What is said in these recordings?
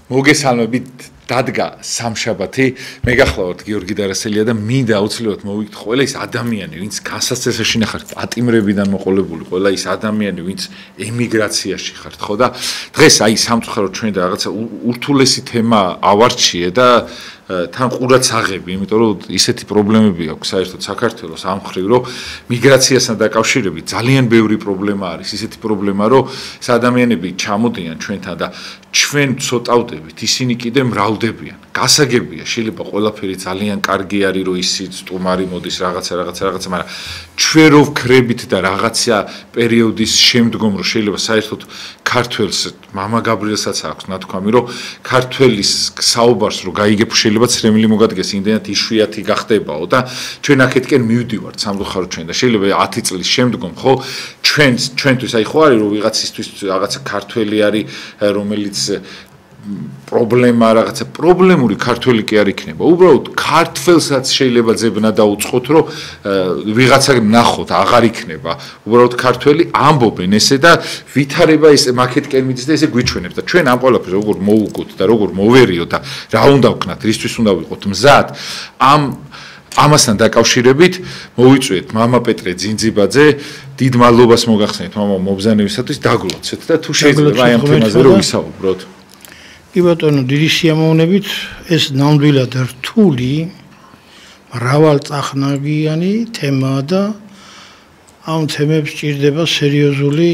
მოგესალმებით დადგა სამშაბათი მე გახლავართ გიორგი დარასელია და მინდა აუცილებლად მოვიგეთ ყველა ის ადამიანი ვინც გასაცდელში ხართ პატიმრებიდან მოყოლებული ყველა ის ადამიანი ვინც ემიგრაციაში ხართ ხო და დღეს აი სამწუხაროდ ჩვენ და რაღაცა ურთულესი თემა ავარჩიე და თან ყურად აღები, იმიტომ რომ ისეთი პრობლემები აქვს საერთოდ საქართველოს ამ ხრივ, რომ მიგრაციასთან დაკავშირებით ძალიან ბევრი პრობლემა არის, ისეთი პრობლემა, რომ ადამიანები ჩამოდიან ჩვენთან და ჩვენ ცოტავდებით, ისინი კიდე მრავლდებიან. გასაგებია, შეიძლება ყველაფერი ძალიან კარგი არის, რომ ისიც სტუმარი მოდის რაღაცა, მაგრამ ჩვენ რო ვქრებით და რაღაცა პერიოდის შემდგომ რომ შეიძლება საერთოდ ქართველს მამა გაბრიელსაც აქვს ნათქვამი, რომ ქართველის საუბარს რო გაიგებ შეიძლება ცრემლი მოგადგეს იმდენად იშვიათი გახდებაო და ჩვენ აქეთკენ მივდივართ სამწუხაროდ ჩვენ და შეიძლება 10 წლის შემდგომ ხო ჩვენთვის აი ხო არის რომ ვიღაცისთვის რაღაცა ქართველი არის რომელიც პრობლემა რაღაცა პრობლემური ქართველი კი არ იქნება. უბრალოდ ქართველსაც შეიძლება ძებნა დაუწყოთ, რომ ვიღაცა ნახოთ, აღარ იქნება. უბრალოდ ქართველი ამბობენ ესე და ვითარება ეს მაკეტკენ მიდის და ესე გვიჩვენებს და ჩვენ ამ ყველაფერს როგორ მოუგოთ და როგორ მოვერიოთ და რა უნდა ვქნათ, რისთვის უნდა ვიყოთ მზად ამასთან დაკავშირებით მოვიწვიეთ მამა პეტრე ძინძიბაძე, დიდ მადლობას მოგახსენეთ მამა მობზანებისათვის დაგლოცეთ და თუ შეიძლება აი ამ თემაზე რომ ვისაუბროთ. კი ბატონო, დიდი სიამოვნებით ეს ნამდვილად რთული მრავალწახნაგიანი თემაა და ამ თემებს ჭირდება სერიოზული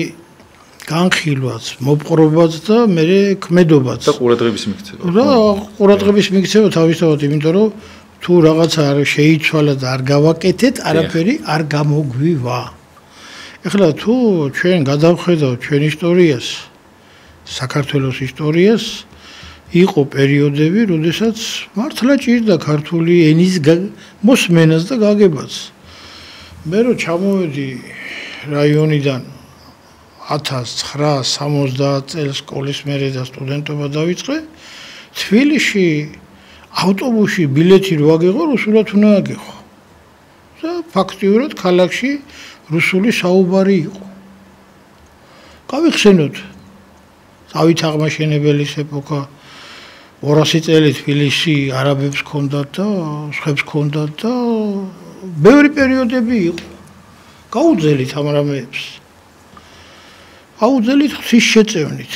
განხილვაც, მოპყრობაც და მერე ქმედობაც და ყურადღების მიქცევა. და ყურადღების მიქცევა თავისთავად, იმიტომ რომ თუ რაღაცა არ შეიცვალა და არ გავაკეთეთ, არაფერი არ გამოგვივა. ეხლა თუ ჩვენ გადავხედავთ ჩვენ ისტორიას, საქართველოს ისტორიას, იყო პერიოდები, როდესაც მართლა ჭირდა ქართული ენის მოსმენას და გაგებაც. მე რო ჩამოვედი რაიონიდან 1970 წელს სკოლის მერე და სტუდენტობა დავიწყე, თბილისში ავტობუსში ბილეთი რო აგიღო, რუსულად უნდა აგიღო. და ფაქტიურად ქალაქში რუსული საუბარი იყო. გავიხსენოთ დავით აღმაშენებელის ეპოქა 200 წელი თბილისში არაბებს ჰქონდათ და სხვებს ჰქონდათ და ბევრი პერიოდები იყო. გაუძელით ამ რამეებს. აუძელით ღვთის შეწევნით.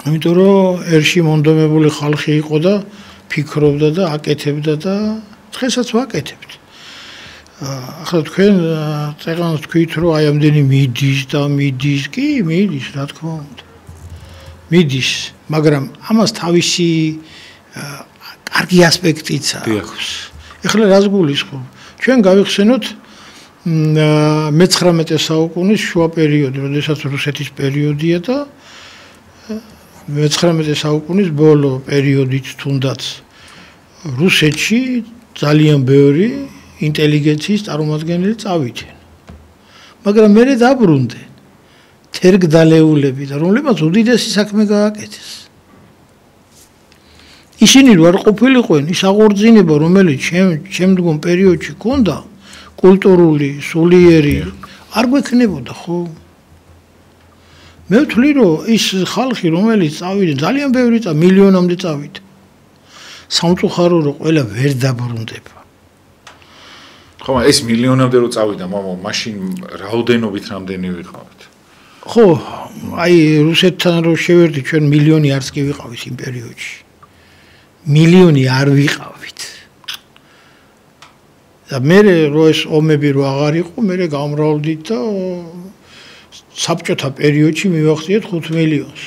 იმიტომ რომ ერში მონდომებული ხალხი იყო და ფიქრობდა და აკეთებდა და დღესაც ვაკეთებთ. ახლა თქვენ წეგანს თქვით რომ აი ამდენი მიდის, კი მიდის, რა თქმა უნდა. მიდის, მაგრამ ამას თავისი კარგი ასპექტიც აქვს. ეხლა რას გულისხმობ? ჩვენ გავიხსენოთ მე-19 საუკუნის შუა პერიოდი, როდესაც რუსეთის პერიოდია და მე-19 საუკუნის ბოლო პერიოდით თუნდაც რუსეთში ძალიან ბევრი ინტელიგენციის წარმომადგენელი წავიდნენ. მაგრამ მერე დაბრუნდნენ თერგდალეულები და რომლებმაც უდიდესი საქმე გააკეთეს. ისინი რო არ ყოფილიყვენ ის აღორძინება, რომელიც შემდგომ პერიოდში ჰქონდა, კულტურული, სულიერი, არ გვექნებოდა, ხო? მე ვთვლი, რომ ის ხალხი, რომელიც წავიდა, ძალიან ბევრი მილიონამდე წავიდა. სამწუხარო რომ ყველა ვერ დაბრუნდება. ხო, ეს მილიონამდე რო წავიდა, მამა, მაშინ რაოდენობით რამდენი ვიყავით? ხო, აი რუსეთთან რო შევერდი, ჩვენ მილიონი არც კი ვიყავით იმ პერიოდში. მილიონი არ ვიყავით. და მე რო ეს ომები რო აღარ იყო, მე გამრავლდით და საბჭოთა პერიოდში მივახციეთ 5 მილიონს.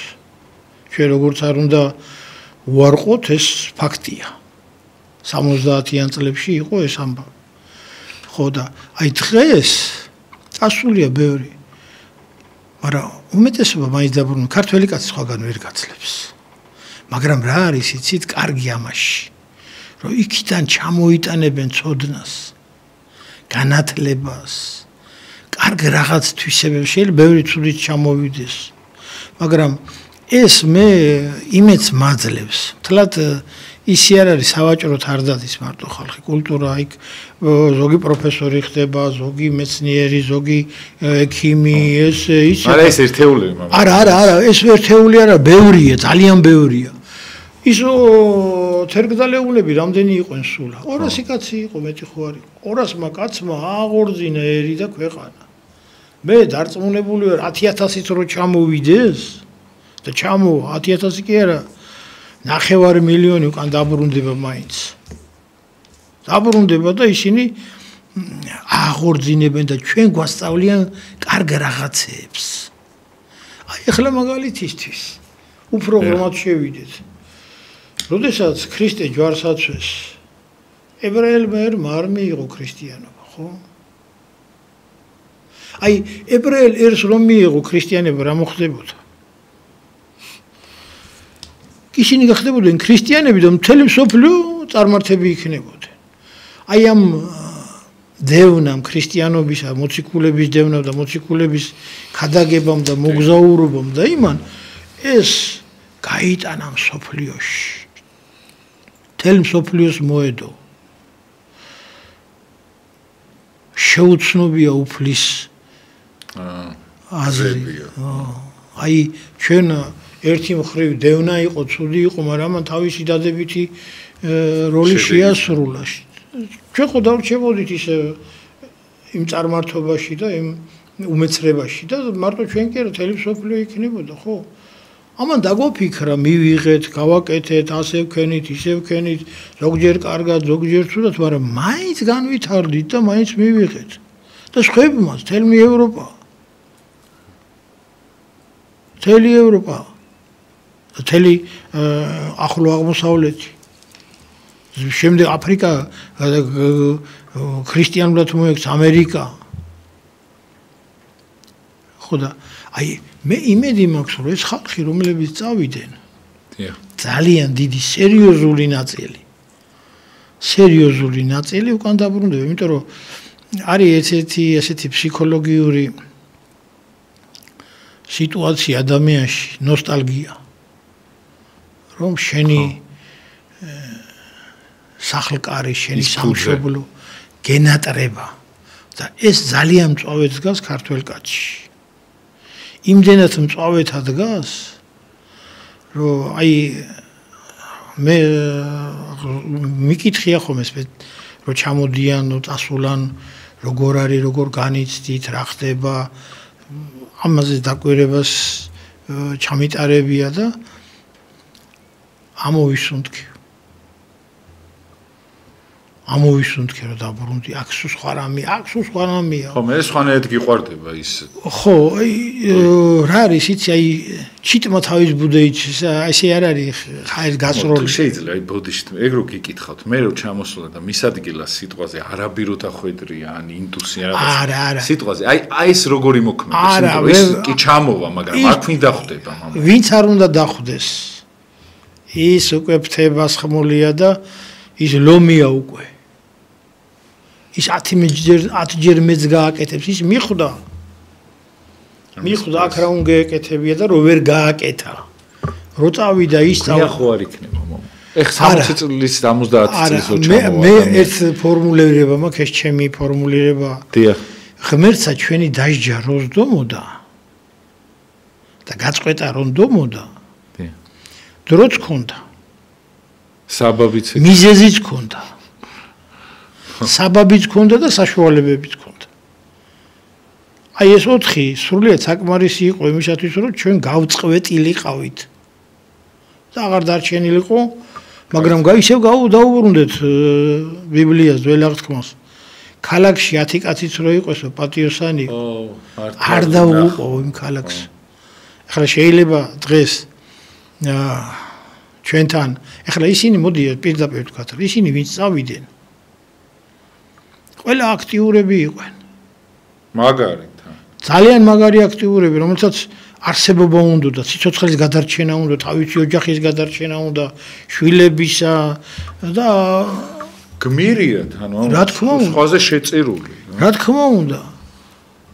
ჩვენ როგორც არ უნდა უარყოთ, ეს ფაქტია. 70-იან წლებში იყო ეს ამბავი. ხო და აი დღეს წასულია ბევრი. მაგრამ უმეტესობა მაინც დაბრუნდა, ქართველი კაცი სხვაგან ვერ გაცლებს. მაგრამ რა არის იცით კარგი ამაში, რომ იქიდან ჩამოიტანებენ ცოდნას, განათლებას, კარგ რაღაც თვისებებს, შეიძლება ბევრი ცუდით ჩამოვიდეს. მაგრამ ეს მე იმედს მაძლევს. თლათ ისი არ არის სავაჭროთ არ დადის მარტო ხალხი, კულტურა იქ ზოგი პროფესორი ხდება, ზოგი მეცნიერი, ზოგი ექიმი, ეს არა ეს ერთეული მამა. არა, ეს ერთეული არა, ბევრია, ძალიან ბევრია. ისო თერგდალეულები რამდენი იყვენ სულ? 200 კაცი იყო, მეტი ხო არ იყო. 200 კაცმა აღორძინა ერი და ქვეყანა. მე დარწმუნებული ვარ 10000-ით რო ჩამოვიდეს და 10000 კი არა 9 მილიონი უკან დაბრუნდება მაინც. დაბრუნდება და ისინი აღორძინებენ და ჩვენ გვასწავლიან კარგ რაღაცებს. აი ახლა მაგალითისთვის უფრო ღრმად შევიდეთ. როდესაც ქრისტე ჯვარს აცვეს, ებრაელმა არ მიიღო ქრისტიანობა, ხო? აი ებრაელ ერს რომ მიიღო ქრისტიანობა, რა მოხდებოდა? ისინი გახდებოდნენ ქრისტიანები და მთელი მსოფლიო წარმართები იქნებოდნენ. აი ამ დევნამ ქრისტიანობისა, მოციქულების დევნამ და მოციქულების ქადაგებამ და მოგზაურობამ და იმან ეს გაიტანა მსოფლიოში. მთელ მსოფლიოს მოედო. შეუცნობია უფლის აზრი. აი ჩვენ ერთი მხრივ დევნა იყო, ცუდი იყო, მაგრამ მან თავისი დადებითი როლი შეასრულა. ჩვენ ხო დავრჩებოდით ისე იმ წარმართობაში და იმ უმეცრებაში და მარტო ჩვენ კი არა, მთელი მსოფლიო იქნებოდა, ხო? ამან დაგვაფიქრა, მივიღეთ, გავაკეთეთ, ასე ვქენით, ისე ვქენით, ზოგჯერ კარგად, ზოგჯერ ცუდად, მაგრამ მაინც განვითარდით და მაინც მივიღეთ. და სხვებმაც, მთელი ევროპა. მთელი ევროპა. მთელი ახლო აღმოსავლეთი. შემდეგ აფრიკა ქრისტიანულად მოექცა, ამერიკა. ხო და აი მე იმედი მაქვს, რომ ეს ხალხი, რომლებიც წავიდნენ, ძალიან დიდი სერიოზული ნაწილი უკან დაბრუნდება, იმიტომ რომ არის ესეთი ფსიქოლოგიური სიტუაცია ადამიანში, ნოსტალგია, რომ შენი სახლკარი, შენი სამშობლო გენატრება და ეს ძალიან მწვავედ დგას ქართველ კაცში. იმდენად მწვავედ დგას, რომ აი მე მიკითხია ხომ ეს რომ ჩამოდიან, წასულან, როგორ არის, როგორ განიცდით, რა ხდება, ამაზე დაკვირებას ჩამიტარებია და ამოვისუნთქი რომ დაბრუნდი, აქ სულ სხვა რამეა. ხო, მე სხვანაირად გიყვარდება ის. ხო, აი რა არის, იცი, აი ჩიტმა თავის ბუდეიჩს, ესე არ არის ხაის გასროლი. შეიძლება აი ბოდიშით ეგ რო გიკითხავთ, მე რო ჩამოსვლა და მის ადგილას სიტყვაზე არაბი რო დახვედრია, ან ინდუსი არა. სიტყვაზე, აი ეს როგორი მოქმედებს, იმიტომ ის კი ჩამოვა, მაგრამ არ ვინ დახვდება, მამა. ვინც არ უნდა დახვდეს. ის უკვე ფთებას ხმულია და ის ლომია უკვე. ის 10 მეც გააკეთებს, ის მიხვდა აქ რა უნდა ეკეთებია და რო ვერ გააკეთა. რო წავიდა ის წავიდა. ხო არ იქნება, მამა. ეხ 60 წლის 70 წლის რო ჩამოვა. მე ერთ ფორმულირება მაქვს, ეს ჩემი ფორმულირება. დიახ. ღმერთსა ჩვენი დასჯა როს დომოდა და გაწყვეტა რომ დომოდა. დიახ. დროც ქონდა. საბაბიც მიზეზიც ქონდა. საბაბიც ქონდა და საშუალებებიც ქონდა. აი ეს 4 სრულიად საკმარისი იყო იმისათვის, რომ ჩვენ გავწყვეტილიყავით. და აღარ დარჩენილიყო, მაგრამ ისევ დაუბრუნდეთ ბიბლიას, ძველ აღთქმას. ქალაქში 10 კაციც რო იყოსო, პატიოსანი არ დაუყო იმ ქალაქს. ახლა შეიძლება დღეს ჩვენთან, ახლა ისინი მოდიან პირდაპირ ვთქვათ, ისინი ვინც წავიდნენ ყველა აქტიურები იყვნენ. მაგარითა. ძალიან მაგარი აქტიურები, რომელსაც არსებობა უნდა და სიცოცხლის გადარჩენა უნდა, თავისი ოჯახის გადარჩენა უნდა, შვილებისა და გმირიათ, ანუ რა თქმა უნდა, სხვაზე შეწირული. რა თქმა უნდა.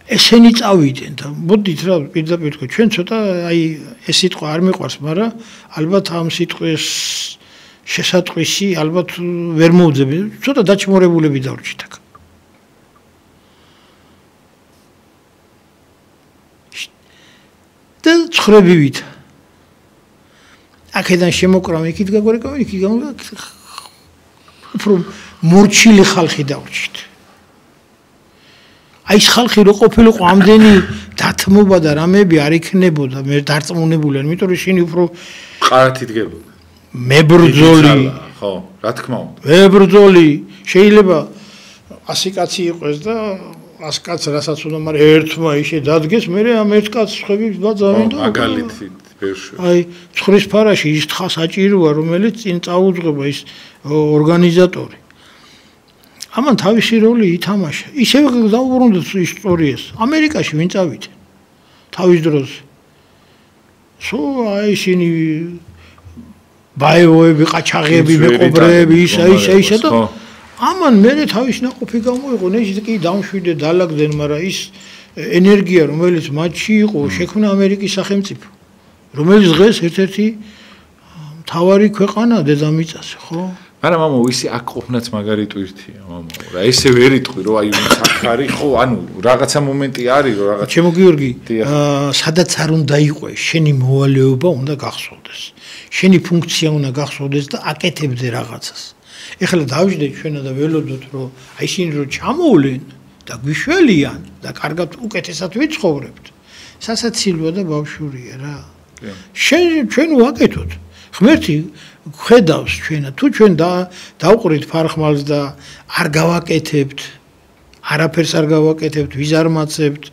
ესენი წავიდნენ და მოდით რა პირდაპირ თქვა, ჩვენ ცოტა აი ეს სიტყვა არ მიყვარს, მაგრამ ალბათ ამ სიტყვის შესატყვისი ალბათ ვერ მოვძები, ცოტა დაჩმორებულები დავრჩით აქ. და ცხრებივით. აქ აქედან შემოკრავენ, იქით გაგვარეკავენ, იქით უფრო მორჩილი ხალხი დავრჩით. აი ეს ხალხი რო ყოფილიყო ამდენი დათმობა და რამეები არ იქნებოდა, მე დარწმუნებული ვარ, იმიტომ რომ შენი უფრო ყარათი დგებოდა. მებრძოლი, ხო, რა თქმა უნდა. მებრძოლი, შეიძლება 100 კაცი იყოს და 100 კაცს რასაც უნდა, მაგრამ ერთმა ისე დადგეს, მე ამ ერთ კაცს ხვები ბაძავენ და მაგალითით ბევრში. აი, ცხრის ფარაში ის თხა საჭიროა, რომელიც წინ წაუძღება ის ორგანიზატორი. ამან თავისი როლი ითამაშა. ისევ დაუბრუნდეთ ისტორიას. ამერიკაში ვინ წავიდა? თავის დროზე. აი ისინი ბაევოები, ყაჩაღები, მეყობრეები, ისა და ამან მე თავის ნაყოფი გამოიყო, ეს კი დამშვიდე დაალაგდნენ, მაგრამ ის ენერგია, რომელიც მათში იყო, შექმნა ამერიკის სახელმწიფო, რომელიც დღეს ერთ-ერთი მთავარი ქვეყანა დედამიწაზე, ხო? მაგრამ მამა ისე აქ ყოფნაც მაგარი ტვირთია, მამა. რა ესე ვერ იტყვი, რომ აი ვინც აქ არის, ხო, ანუ რაღაცა მომენტი არის, რომ რაღაც ჩემო გიორგი, სადაც არ უნდა იყოს, შენი მოვალეობა უნდა გახსოვდეს. შენი ფუნქცია უნდა გახსოვდეს და აკეთებდე რაღაცას. ეხლა დავждეთ ჩვენა და ველოდოთ, რომ აი ისინი რომ ჩამოვლენ და გვიშველიან და კარგად უკეთესად ვიცხოვრებთ. სასაცილოა და ბავშვურია რა. ჩვენ ვაკეთოთ. ღმერთი ხედავს ჩვენა, თუ ჩვენ დავყრით ფარხმალს და არ გავაკეთებთ, არაფერს არ გავაკეთებთ, ვიზარმაცებთ,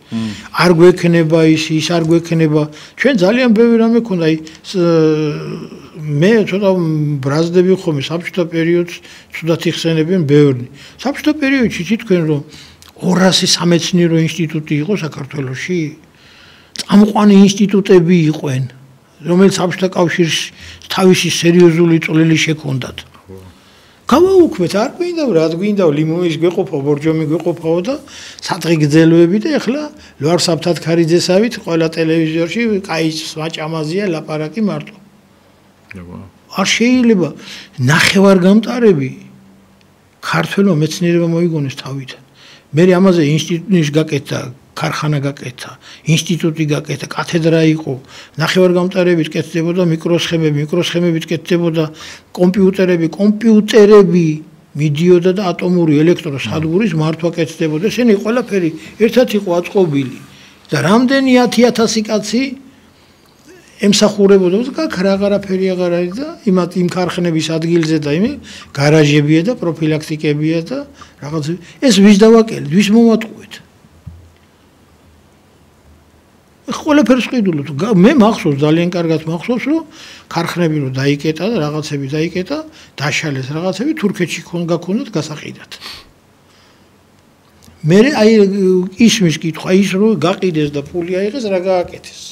არ გვექნება ის არ გვექნება. ჩვენ ძალიან ბევრი რამე ქონდა, აი მე ცოტა ბრაზდები ხოლმე საბჭოთა პერიოდს ცუდად იხსენებენ ბევრი. საბჭოთა პერიოდში თქვენ რომ 200 სამეცნიერო ინსტიტუტი იყო საქართველოში, წამყვანი ინსტიტუტები იყვენ, რომელიც საბჭოთა კავშირს თავისი სერიოზული წვლილი შექონდათ. გავაუქმეთ, არ გვინდა, რა გვინდა, ლიმონის გვეყოფა, ბორჯომი გვეყოფაო და სადღი გძელოები და ეხლა ლვარსაბთად ქარიძესავით ყველა ტელევიზორში კაიც მაჭამაზია ლაპარაკი მარტო. არ შეიძლება ნახევარგამტარები ქართველო მეცნიერება მოიგონეს თავიდან. მე ამაზე ინსტიტუტის გაკეთა, ქარხანა გაკეთა, ინსტიტუტი გაკეთა, კათედრა იყო, ნახევარგამტარებით კეთდებოდა მიკროსხემებით კეთდებოდა კომპიუტერები მიდიოდა და ატომური ელექტროსადგურის მართვა კეთდებოდა. ესენი ყველაფერი ერთად იყო აწყობილი და რამდენი 10,000 კაცი ემსახურებოდა და რაღაცაფერი აღარ არის და იმ ქარხნების ადგილზე და იმ გარაჟებია და პროფილაქტიკებია და რაღაც ეს ვის დავაკელით, ვის მომატყუეთ? ყველაფერს ყიდულობთ. მე მახსოვს, ძალიან კარგად მახსოვს, რომ ქარხნები რომ დაიკეტა და რაღაცები დაიკეტა, დაშალეს რაღაცები თურქეთში გაქონდათ გასაყიდად. მე აი ისმის კითხვა, ის რომ გაყიდეს და ფული აიღეს, რა გააკეთეს?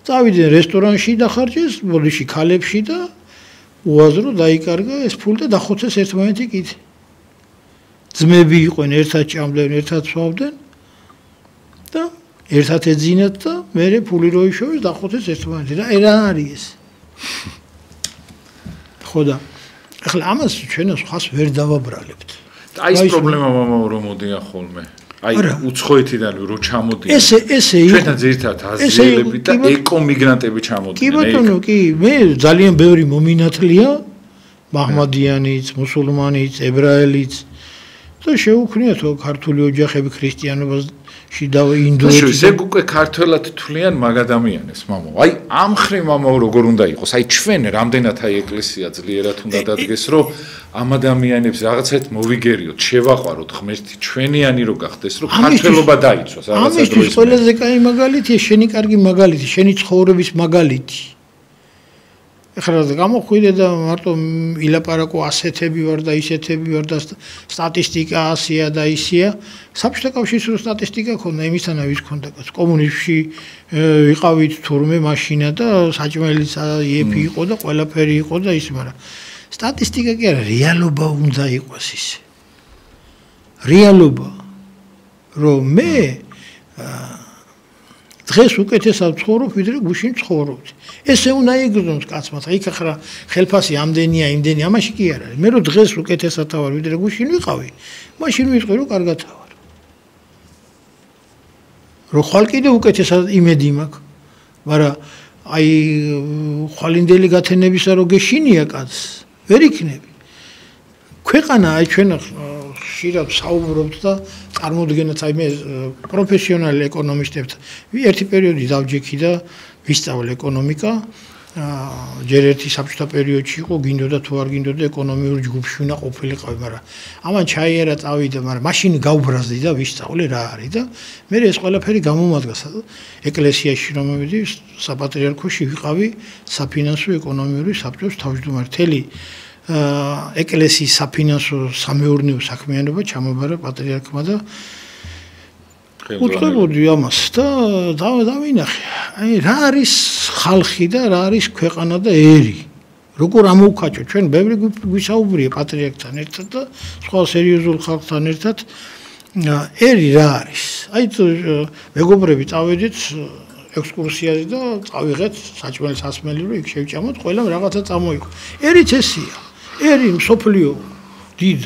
წავიდნენ რესტორანში დახარჯეს, ბოდიში ქალებში და უაზრო დაიკარგა ეს ფული და დახოცეს ერთმანეთი კიდე. ძმები იყვნენ, ერთად ჭამდნენ, ერთად სვავდნენ და ერთად ეძინათ და მერე ფული რო იშოვეს დახოცეს ერთმანეთი. რა არის ეს? ხო და ახლა ამას ჩვენ ხას ვერ დავაბრალებთ. აი ეს პრობლემა მამა რომ მოდიან ხოლმე. აი უცხოეთიდან რო ჩამოდიან. ესე ჩვენთან ძირითადად აზიელები და ეკომიგრანტები ჩამოდიან. კი ბატონო, კი, მე ძალიან ბევრი მომინათლია, მაჰმადიანიც, მუსულმანიც, ებრაელიც და შეუქმნიათო ქართული ოჯახები ქრისტიანობაში და ინდოეთში. ესე უკვე ქართველად თვლიან მაგ ადამიანებს, მამო. აი ამ ხრი მამო როგორ უნდა იყოს? აი ჩვენ რამდენად აი ეკლესია ძლიერად უნდა დადგეს, რომ ამ ადამიანებს რაღაცეთ მოვიგერიოთ, შევაყვაროთ ღმერთი, ჩვენიანი რო გახდეს, რომ ქართველობა დაიცვას რაღაცა დროის. ამისთვის ყველაზე კაი მაგალითია შენი კარგი მაგალითი, შენი ცხოვრების მაგალითი. ეხლა გამოხვიდე და მარტო ილაპარაკო ასეთები ვარ და ისეთები ვარ და სტატისტიკა ასია და ისია. საბჭოთა კავშირის რო სტატისტიკა ქონდა, იმისთანავით ქონდა კომუნიზმში ვიყავით თურმე მაშინა და საჭმელიც იეფი იყო და ყველაფერი იყო და ის, მაგრამ სტატისტიკა კი არა, რეალობა უნდა იყოს ისე. რეალობა რომ მე დღეს უკეთესად ცხოვრობ, ვიდრე გუშინ ცხოვრობდი. ესე უნდა იგრძნოს კაცმა. იქ ახლა ხელფასი ამდენია, იმდენი, ამაში კი არ არის. მე რო დღეს უკეთესად ვარ, ვიდრე გუშინ ვიყავი, მაშინ ვიტყვი რომ კარგად ვარ. რო ხვალ კიდე უკეთესად იმედი მაქვს. მაგრამ აი ხვალინდელი გათენებისა რო გეშინია კაცს ვერ იქნები ქვეყანა აი ჩვენ ხშირად საუბრობთ და წარმოდგენაც აი მე პროფესიონალი ეკონომისტებთან ერთი პერიოდი დავჯექი და ვისწავლე ეკონომიკა ჯერ ერთი საბჭოთა პერიოდში იყო გინდოდა თუ არ გინდოდა ეკონომიურ ჯგუფში უნდა ყოფილიყავი მაგრამ ამან ჩაიერა წავიდა მაგრამ მაშინ გავბრაზდი და ვისწავლე რა არის და მე ეს ყველაფერი გამომადგა ეკლესიაში რომ მივედი საპატრიარქოში ვიყავი საფინანსო ეკონომიური საბჭოს თავმჯდომარე თელი ეკლესიის საფინანსო სამეურნეო საქმიანობა ჩამოაბარა პატრიარქმა და უწყებოდი ამას და დავინახე აი რა არის ხალხი და რა არის ქვეყანა და ერი როგორ ამოვქაჭო ჩვენ ბევრი გვისაუბრია პატრიარქთან ერთად და სხვა სერიოზულ ხალხთან ერთად ერი რა არის აი მეგობრები წავედით ექსკურსიაზე და წავიღეთ საჭმელი სასმელი რომ იქ შევჭამოთ ყველამ რაღაცა წამოიღო ერიც ესია ერი მსოფლიო დიდ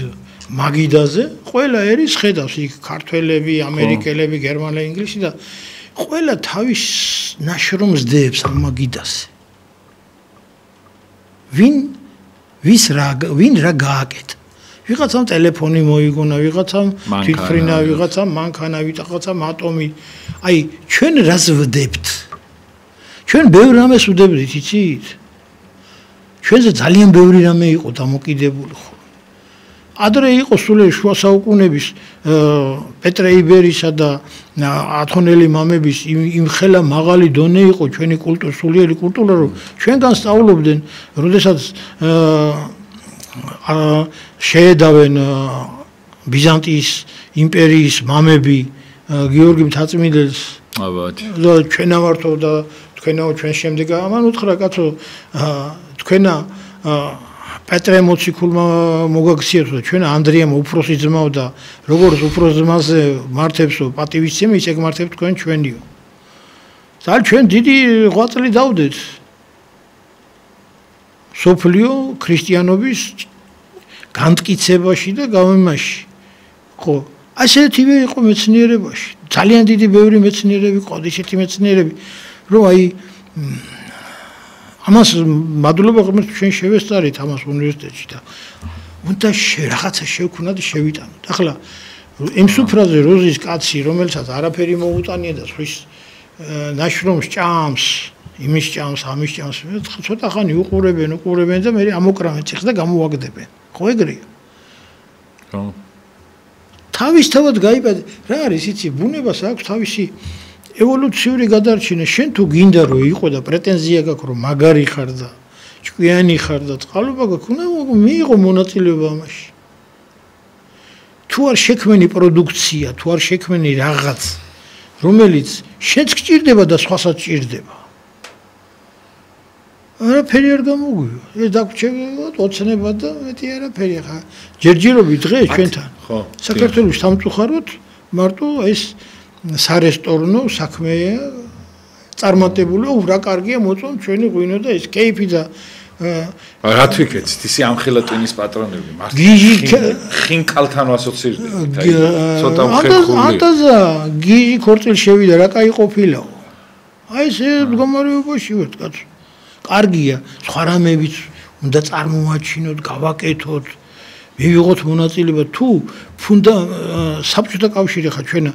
მაგიდაზე ყველა ერის ხედავს იქ ქართველები, ამერიკელები, გერმანელი, ინგლისი და ყველა თავის ნაშრომს დებს ამ მაგიდაზე. ვინ რა გააკეთა? ვიღაცამ ტელეფონი მოიგონა, ვიღაცამ თვითფრინა, ვიღაცამ მანქანა, ვიღაცამ ატომი. აი, ჩვენ რას ვდებთ? ჩვენ ბევრ რამეს ვდებდით, იცით? ჩვენზე ძალიან ბევრი რამე იყო დამოკიდებული ხო. ადრე იყო სულიერ შუა საუკუნეების პეტრე იბერისა და ათონელი მამების იმ ხელა მაღალი დონე იყო ჩვენი კულტურა სულიერი კულტურა რომ ჩვენგან სწავლობდნენ როდესაც შეედავენ ბიზანტიის იმპერიის მამები გიორგი მთაწმიდელს და ჩვენ ამართო და თქვენაო ჩვენ შემდეგ ამან უთხრა კაცო თქვენა პეტრე მოციქულმა მოგაქციეთ და ჩვენ ანდრიამ უფროსი ძმაო და როგორც უფროს ძმაზე მართებსო პატივისცემა ისე გმართებთ თქვენ ჩვენიო. ძალიან ჩვენ დიდი ღვაწლი დავდეთ. სოფლიო ქრისტიანობის განმტკიცებაში და გამემაში. ხო, ასეთივე იყო მეცნიერებაში. ძალიან დიდი ბევრი მეცნიერები ყავდა, ისეთი მეცნიერები, რომ აი ამას მადლობა ღმერთს ჩვენ შევესწარით ამას უნივერსიტეტში და უნდა რაღაცა შევქვნათ და შევიტანოთ. ახლა იმ სუფრაზე როზის კაცი რომელსაც არაფერი მოუტანია და სხვის ნაშრომს ჭამს, იმის ჭამს, ამის ჭამს, ცოტა ხანი უყურებენ და მე ამოკრავენ ციხს და გამოვაგდებენ. ხო ეგრეა? ხო. თავისთავად გაიბადა რა არის იცი ბუნებას აქვს თავისი ევოლუციური გადარჩენა შენ თუ გინდა რომ იყო და პრეტენზია გაქვს რომ მაგარი ხარ და ჭკვიანი ხარ და წყალობა გაქვს უნდა მიიღო მონაწილეობა ამაში თუ არ შექმენი პროდუქცია თუ არ შექმენი რაღაც რომელიც შენც გჭირდება და სხვასაც ჭირდება არაფერი არ გამოგვიო ეს დაგვრჩებოდ ოცნება და მეტი არაფერი ხა ჯერჯერობით დღე ჩვენთან ხო საქართველოს სამწუხაროდ მარტო ეს სარესტორნო საქმეა წარმატებული რა კარგია მოწონ ჩვენი ღვინო და ეს კეიფი და რა თვიქეცით ისი ამხელა ტვინის პატრონები ხინკალთან ასოცირდება ცოტა ხერხული ატაზა გიჟი ქორწილ შევიდა რა კაი ყოფილაო აი ეს მდგომარეობაში ვარ კაცო კარგია სხვა რამებიც უნდა წარმოვაჩინოთ გავაკეთოთ მივიღოთ მონაწილეობა თუ ფუნდა საბჭოთა კავშირი ხა ჩვენა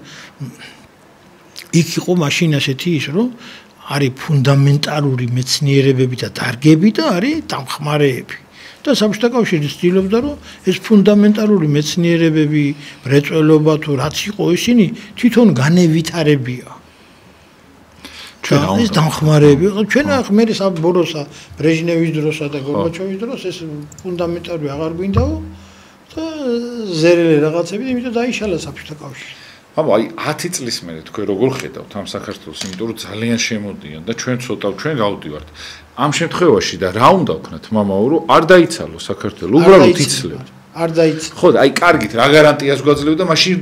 იქ იყო მაშინ ასეთი ის რომ არის ფუნდამენტალური მეცნიერებები და დარგები და არის დამხმარეები და საბჭოთა კავშირი ცდილობდა რომ ეს ფუნდამენტალური მეცნიერებები მრეწველობა თუ რაც იყო ისინი თვითონ განევითარებია ეს დამხმარეები ჩვენ მე საბოროსა ბრეჟნევის დროსა და გორბაჩოვის დროს ეს ფუნდამენტალური აღარ გვინდაო და ზერელი რაღაცები იმიტომ დაიშალა საბჭოთა კავშირი აბა აი 10 წლის მერე თქვენ როგორ ხედავთ ამ საქართველოს იმიტომ რომ ძალიან შემოდიან და ჩვენ ცოტა ჩვენ გავდივართ ამ შემთხვევაში და რა უნდა ვქნათ მამაო რომ არ დაიცალო საქართველოს უბრალოდ იცლება არ დაიცალო ხო აი კარგით რა გარანტიას გვაძლევდა მაშინ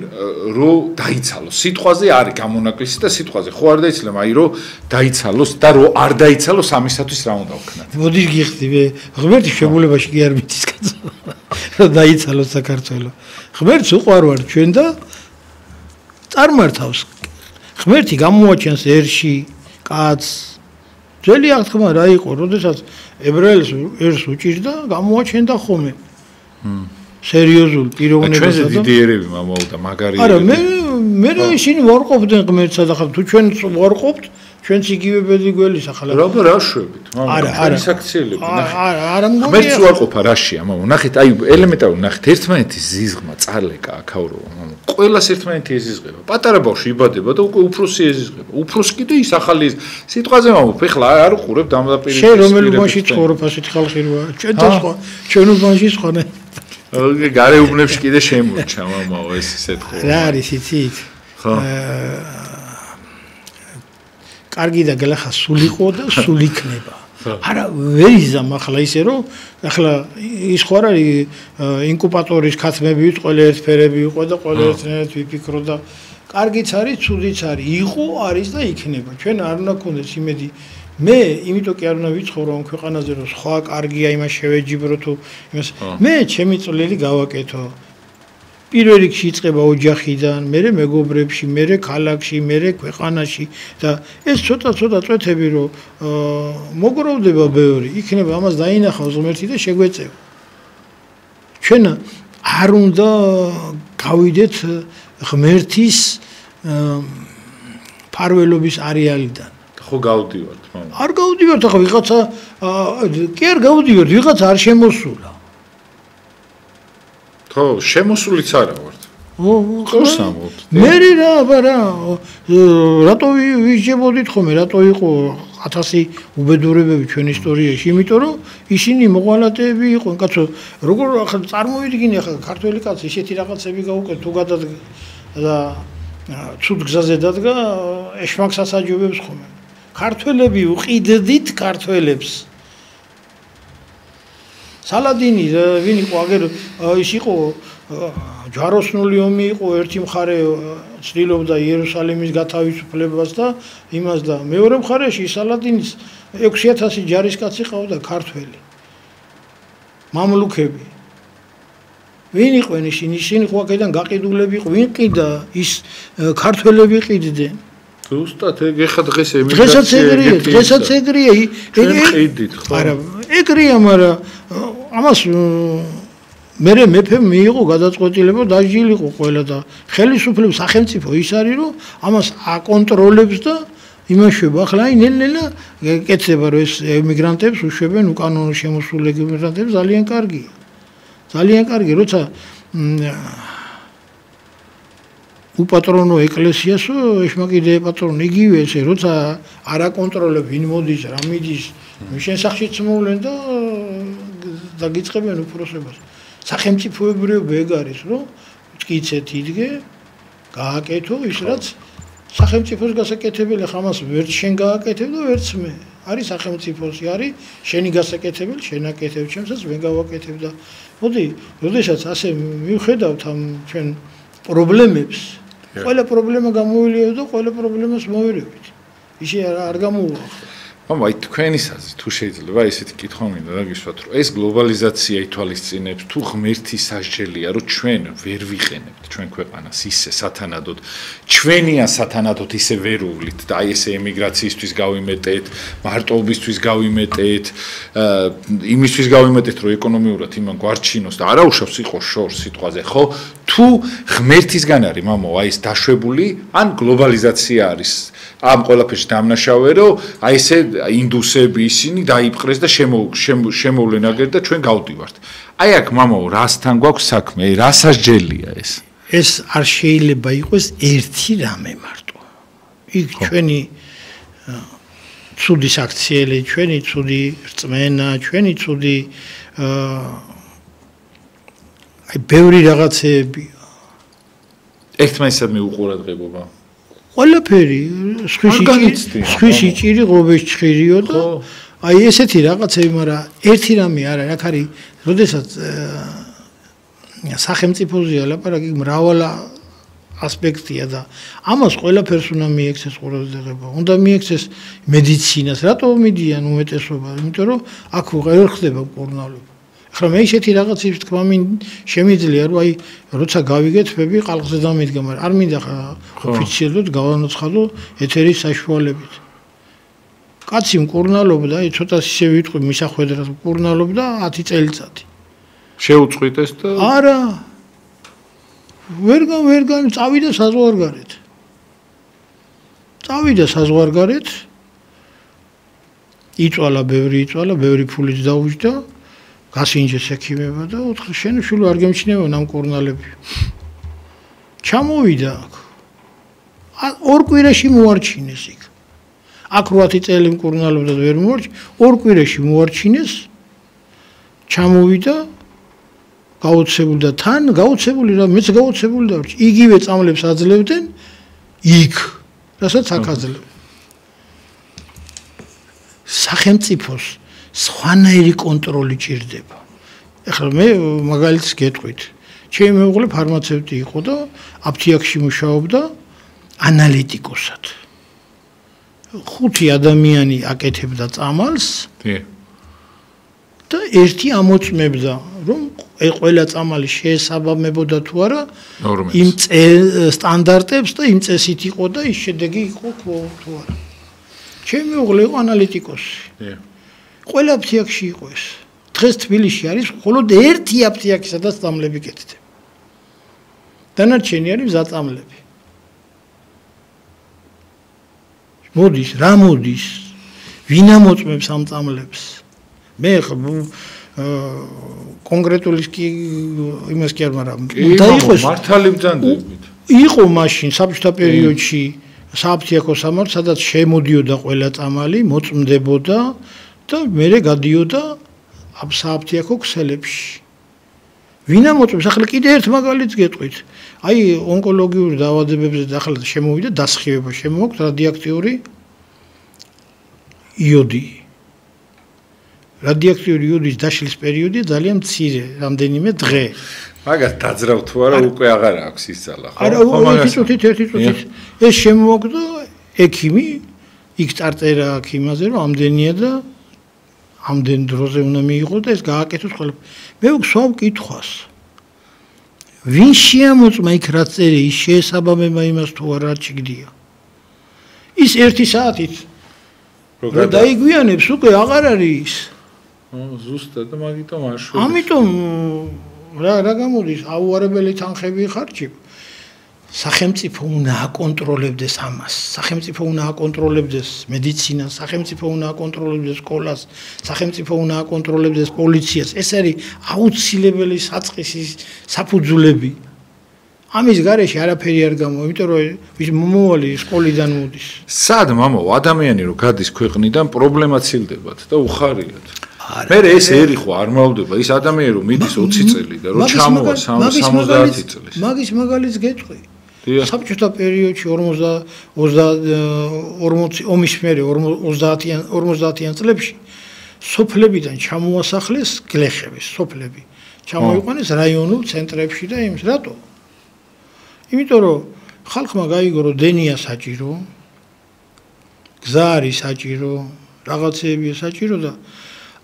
რომ დაიცალო სიტყვაზე არის გამონაკლისი და სიტყვაზე ხო არ დაიცლება აი რომ დაიცალოს და რომ არ დაიცალოს ამისათვის რა უნდა ვქნათ მოდი გიხდი მე ღმერთი შემოლებაში კი არ მითის კაცო რომ დაიცალოს საქართველოს ღმერთს უყვარვარ ჩვენ და წარმართავს ღმერთი გამოაჩენს ერში კაცს ძველი აღთქმა რა იყო, როდესაც ებრაელს ერს უჭირდა, გამოაჩენდა ხომე. სერიოზულ პიროვნებასა და ჩვენზე დიდი ერები მომაუდა მაგარი. არა, მე ისინი ვარყოფდნენ ღმერთსა და ხა თუ ჩვენ ვარყოფთ ჩვენც იგივე ბედიგველის ახლა რა შვებით არა საქციელები არა მგონია ღმერთს უარყოფა რაშია მამა ნახეთ აი ელემენტარული ნახეთ ერთმანეთის ზიზღმა წალეკა აქაუროა მამა ყველას ერთმანეთი ეზიზღება პატარა ბავშვი იბადება და უკვე უფროსი ეზიზღება უფროს კიდე ის ახალი სიტყვაზე მამა ხლა არ უყურებ დამდაპირი შენ რომელ უბანში ცხოვრობ ასეთი ხალხი როა ჩვენ და სხვა ჩვენ უბანში სხვა გარე უბნებში კიდე შემორჩა მამაო ეს ისეთ ხო რა არის იცით ხო კარგი და გელახა სულიყო და სულ იქნება. არა ვერ იზამ ახლა ისე რომ ახლა ის ხო არ არის ინკუბატორის ქათმები ვით ყველა ერთფერები იყო და ყველა ერთნაირად ვიფიქრო და კარგიც არის, ცუდიც არის, იყო, არის და იქნება. ჩვენ არ უნდა გქონდეს იმედი მე იმიტომ კი არ უნდა ვიცხოვრო ამ ქვეყანაზე რომ სხვა კარგია იმას შევეჯიბრო თუ იმას მე ჩემი წვლილი გავაკეთო. პირველ რიგში იწყება ოჯახიდან, მერე მეგობრებში, მერე ქალაქში, მერე ქვეყანაში და ეს ცოტა წვეთები რომ მოგროვდება ბევრი, იქნება ამას დაინახავს ღმერთი და შეგვეწევა. ჩვენ არ უნდა გავიდეთ ღმერთის ფარველობის არეალიდან. ხო გავდივართ, მამა. არ გავდივართ, ახლა ვიღაცა კი არ გავდივართ, ვიღაცა არ შემოსულა. ხო, შემოსულიც არა ვართ. ყურსამოთ. მე რა, რატო ვიჯებოდით ხოლმე, რატო იყო 1000 უბედურებები ჩვენ ისტორიაში, იმიტომ რომ ისინი მოღალატეები იყვნენ, კაცო, როგორ ახლა წარმოვიდგინე ახლა ქართველი კაცი ისეთი რაღაცები გაუკეთ თუ გადადგა და ცუდ გზაზე დადგა, ეშმაკს ასაჯობებს ხოლმე. ქართველები უყიდდით ქართველებს. სალადინი ვინ იყო აგერ ის იყო ჯვაროსნული ომი იყო ერთი მხარე ცდილობდა იერუსალიმის გათავისუფლებას და იმას და მეორე მხარეში სალადინის 6000 ჯარისკაცი ყავდა ქართველი მამლუქები ვინ იყვნენ ისინი ხო აქედან გაყიდულები იყო ვინ ყიდა ის ქართველები ყიდნენ ზუსტად ეხა დღეს ემიგრაცია დღესაც ეგრეა ყიდით ხო არა ეგრეა მაგრამ ამას მე მეფემ მიიღო გადაწყვეტილება დაჟილიყო ყველა და ხელისუფლების სახელმწიფო ის არის რომ ამას აკონტროლებს და იმაშვება ახლა აი ნელ-ნელა კეთდება რომ ეს ემიგრანტებს უშვებენ უკანონო შემოსულ ემიგრანტებს ძალიან კარგია ძალიან კარგი როცა უპატრონო ეკლესიასო ეშმაკიდე პატრონი იგივე ესე როცა არ აკონტროლებ ვინ მოდის რა მიდის შენ სახშიც მოვლენ და დაგიწყებენ უფროსებას სახელმწიფოებრიობა ეგ არის რომ წკიცეთ იდგე გააკეთო ის რაც სახელმწიფოს გასაკეთებელი ხამას ვერც შენ გააკეთებ და ვერც მე არის სახელმწიფოსი არის შენი გასაკეთებელი შენ აკეთებ ჩემსაც მე გავაკეთებ და მოდი როდესაც ასე მივხედავთ ამ ჩვენ პრობლემებს ყველა პრობლემა გამოვილიევ და ყველა პრობლემას მოვირევით ისე არ გამოუახლა მამა აი თქვენის აზრით თუ შეიძლება ესეთი კითხვა მინდა დაგისვათ რომ ეს გლობალიზაცია ითვალისწინებს თუ ღმერთი სასჯელია რომ ჩვენ ვერ ვიყენებთ ჩვენ ქვეყანას ისე სათანადოდ ჩვენია სათანადოდ ისე ვერ უვლით და აი ესე ემიგრაციისთვის გავიმეტეთ მარტოობისთვის გავიმეტეთ იმისთვის გავიმეტეთ რომ ეკონომიურად იმან გვარჩინოს და არაუშავს იყოს შორს სიტყვაზე ხო თუ ღმერთისგან არის მამო აი ეს დაშვებული ან გლობალიზაცია არის ამ ყველაფერში დამნაშავე რომ აი ესე ინდუსები ისინი დაიპყრეს და შემოვლენ აგერ და ჩვენ გავდივართ. აი აქ მამაო რასთან გვაქვს საქმე? რა სასჯელია ეს? ეს არ შეიძლება იყოს ერთი რამე მარტო. იქ ჩვენი ცუდი საქციელი, ჩვენი ცუდი რწმენა, ჩვენი ცუდი აი ბევრი რაღაცეები. ერთმანეთსად მიუყურადღებობა. ყველაფერი სხვისი ჭირი ღობეს ჭირიო და აი ესეთი რაღაცები მაგრამ ერთი რამე არა აქ არის როდესაც სახელმწიფოზე ლაპარაკი მრავალ ასპექტია და ამას ყველაფერს უნდა მიექცეს ყურადღება უნდა მიექცეს მედიცინას რატო მიდიან უმეტესობა იმიტომ რომ აქ ვერ ხდება მკურნალობა ახლა მე ისეთი რაღაცის თქვა შემიძლია რომ აი როცა გავიგეთ ფები ყალყზე დამიდგა მაგრამ არ მინდა ოფიციალურად გავანოცხადო ეთერის საშუალებით კაცი მკურნალობდა, ცოტა ისე ვიტყვი მისახვედრად მკურნალობდა 10 წელიწადი. შეუწყვიტეს და არა. ვერგან წავიდა საზღვარგარეთ. იწვალა, ბევრი ფულიც დაუჯდა, გასინჯეს ექიმებმა და უთხრა შენ შვილო არ გემჩნევა ნამკურნალები. ჩამოვიდა აქ. 2 კვირაში მოარჩინეს იქ. აქ 8 წელი მკურნალობდა და ვერ მოარჩინეს, 2 კვირაში მოარჩინეს. ჩამოვიდა გაოცებული და თან გაოცებული რა მეც გაოცებული და იგივე წამლებს აძლევდნენ იქ, რასაც აქ აძლევდნენ. სახელმწიფოს სხვანაირი კონტროლი ჭირდება. ეხლა მე მაგალითს გეტყვით. ჩემი მეუღლე ფარმაცევტი იყო და აფთიაქში მუშაობდა ანალიტიკოსად. 5 ადამიანი აკეთებდა წამალს და ერთი ამოწმებდა, რომ ყველა წამალი შეესაბამებოდა თუ არა იმ სტანდარტებს და იმ წესით იყო და ის შედეგი იყო თუ არა. ჩემი მეუღლე იყო ანალიტიკოსი. ყველა აფთიაქში იყო ეს. დღეს თბილისში არის მხოლოდ ერთი აფთიაქი, სადაც წამლები კეთდება. დანარჩენი არის მზაწამლები. მოდის, რა მოდის? ვინ ამოწმებს ამ წამლებს? მე კონკრეტულის კი იმას კი არ მაგრამ და იყოს მართალი ბრძანდებით. იყო მაშინ საბჭოთა პერიოდში სააფთიაქო სამართ, სადაც შემოდიოდა ყველა წამალი, მოწმდებოდა და მერე გადიოდა ამ სააფთიაქო ქსელებში. ვინ ამოწმებს? ახლა კიდე ერთ მაგალითს გეტყვით. აი ონკოლოგიური დაავადებებზე ახლა შემოვიდა დასხივება, შემოაქვს რადიოაქტიური იოდი. რადიოაქტიური იოდის დაშლის პერიოდი ძალიან მცირე, რამდენიმე დღე. მაგას დაძრავ თუ არა უკვე აღარ აქვს ის ძალა, ხო? არა, ერთი წუთით. ეს შემოაგდო ექიმი, იქ წარწერა აქ იმაზე, რომ ამდენია და ამდენ დროზე უნდა მიიღო და ეს გააკეთოს ყველაფერი. მე ვსვავ კითხვას. ვინ შეამოწმა იქ რა წერია, ის შეესაბამება იმას თუ არა ჭიგდია. ის 1 საათით რა დაიგვიანებს უკვე აღარ არის. ზუსტად და მაგიტომ არ შევ. ამიტომ რა გამოდის აუარებელი თანხები ხარჯი. სახელმწიფო უნდა აკონტროლებდეს ამას. სახელმწიფო უნდა აკონტროლებდეს მედიცინას, სახელმწიფო უნდა აკონტროლებდეს სკოლას, სახელმწიფო უნდა აკონტროლებდეს პოლიციას. ეს არის აუცილებელი საწყისი საფუძვლები. ამის გარეშე არაფერი არ გამო, იმიტომ რომ ვის მომავალი სკოლიდან მოდის. სად მამაო, ადამიანი რო გადის ქვეყნიდან, პრობლემა ცილდებათ და უხარიათ. მე ეს ერი ხო არ მოვდება, ის ადამიანი რო მიდის 20 წელი და რო ჩამოვა 70 წელს. მაგის მაგალითს გეტყვი. საბჭოთა პერიოდში 40 ომის მერე 50-იან წლებში სოფლებიდან ჩამოასახლეს გლეხები, სოფლები. ჩამოიყვანეს რაიონულ ცენტრებში და იმის რატო? იმიტომ რომ ხალხმა გაიგო რომ დენია საჭირო, გზა არის საჭირო, რაღაცეებია საჭირო და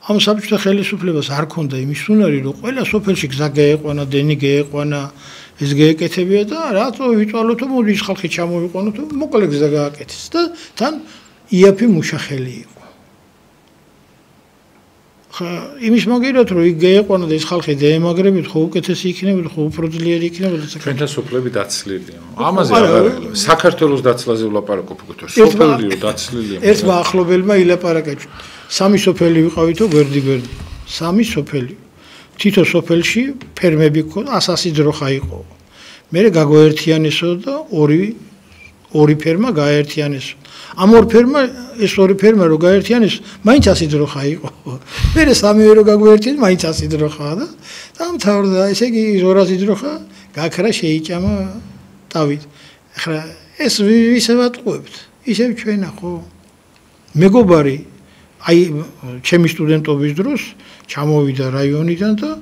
ამ საბჭოთა ხელისუფლებას არ ქონდა იმის უნარი რომ ყველა სოფელში გზა გაეყვანა, დენი გაეყვანა, ეს გაეკეთებია და რატო ვიწვალოთ მოდი ის ხალხი ჩამოვიყვანოთ მოკლე გზა გააკეთეს და თან იაფი მუშახელი იყო. იმის მაგერად რომ იქ გაეყვანა და ეს ხალხი დაემაგრებით ხო უკეთესი იქნებოდა, ხო უფრო ძლიერი იქნებოდა. ჩვენთან სოფლები დაცლილია. ამაზე აღარ საქართველოს დაცლაზე ვლაპარაკობ, სოფელი რო დაცლილია. ერთმა ახლობელმა ილაპარაკა. 3 სოფელი ვიყავითო გვერდი. 3 სოფელი. თითო სოფელში ფერმები ქონდა, 100 ძროხა იყო. მერე გაგვაერთიანესო და ორი ფერმა გააერთიანესო. ამ ორ ფერმა ეს ორი ფერმა რო გააერთიანეს, მაინც 100 ძროხა იყო. მერე 3-ე რო გაგვაერთიანეს, მაინც 100 ძროხაა და დამთავრდა. ესე იგი 200 ძროხა გაქრა შეიჭამა დავით. ახლა ეს ვისე ვატყუებთ? ისევ ჩვენა ხო? მეგობარი აი ჩემი სტუდენტობის დროს ჩამოვიდა რაიონიდან და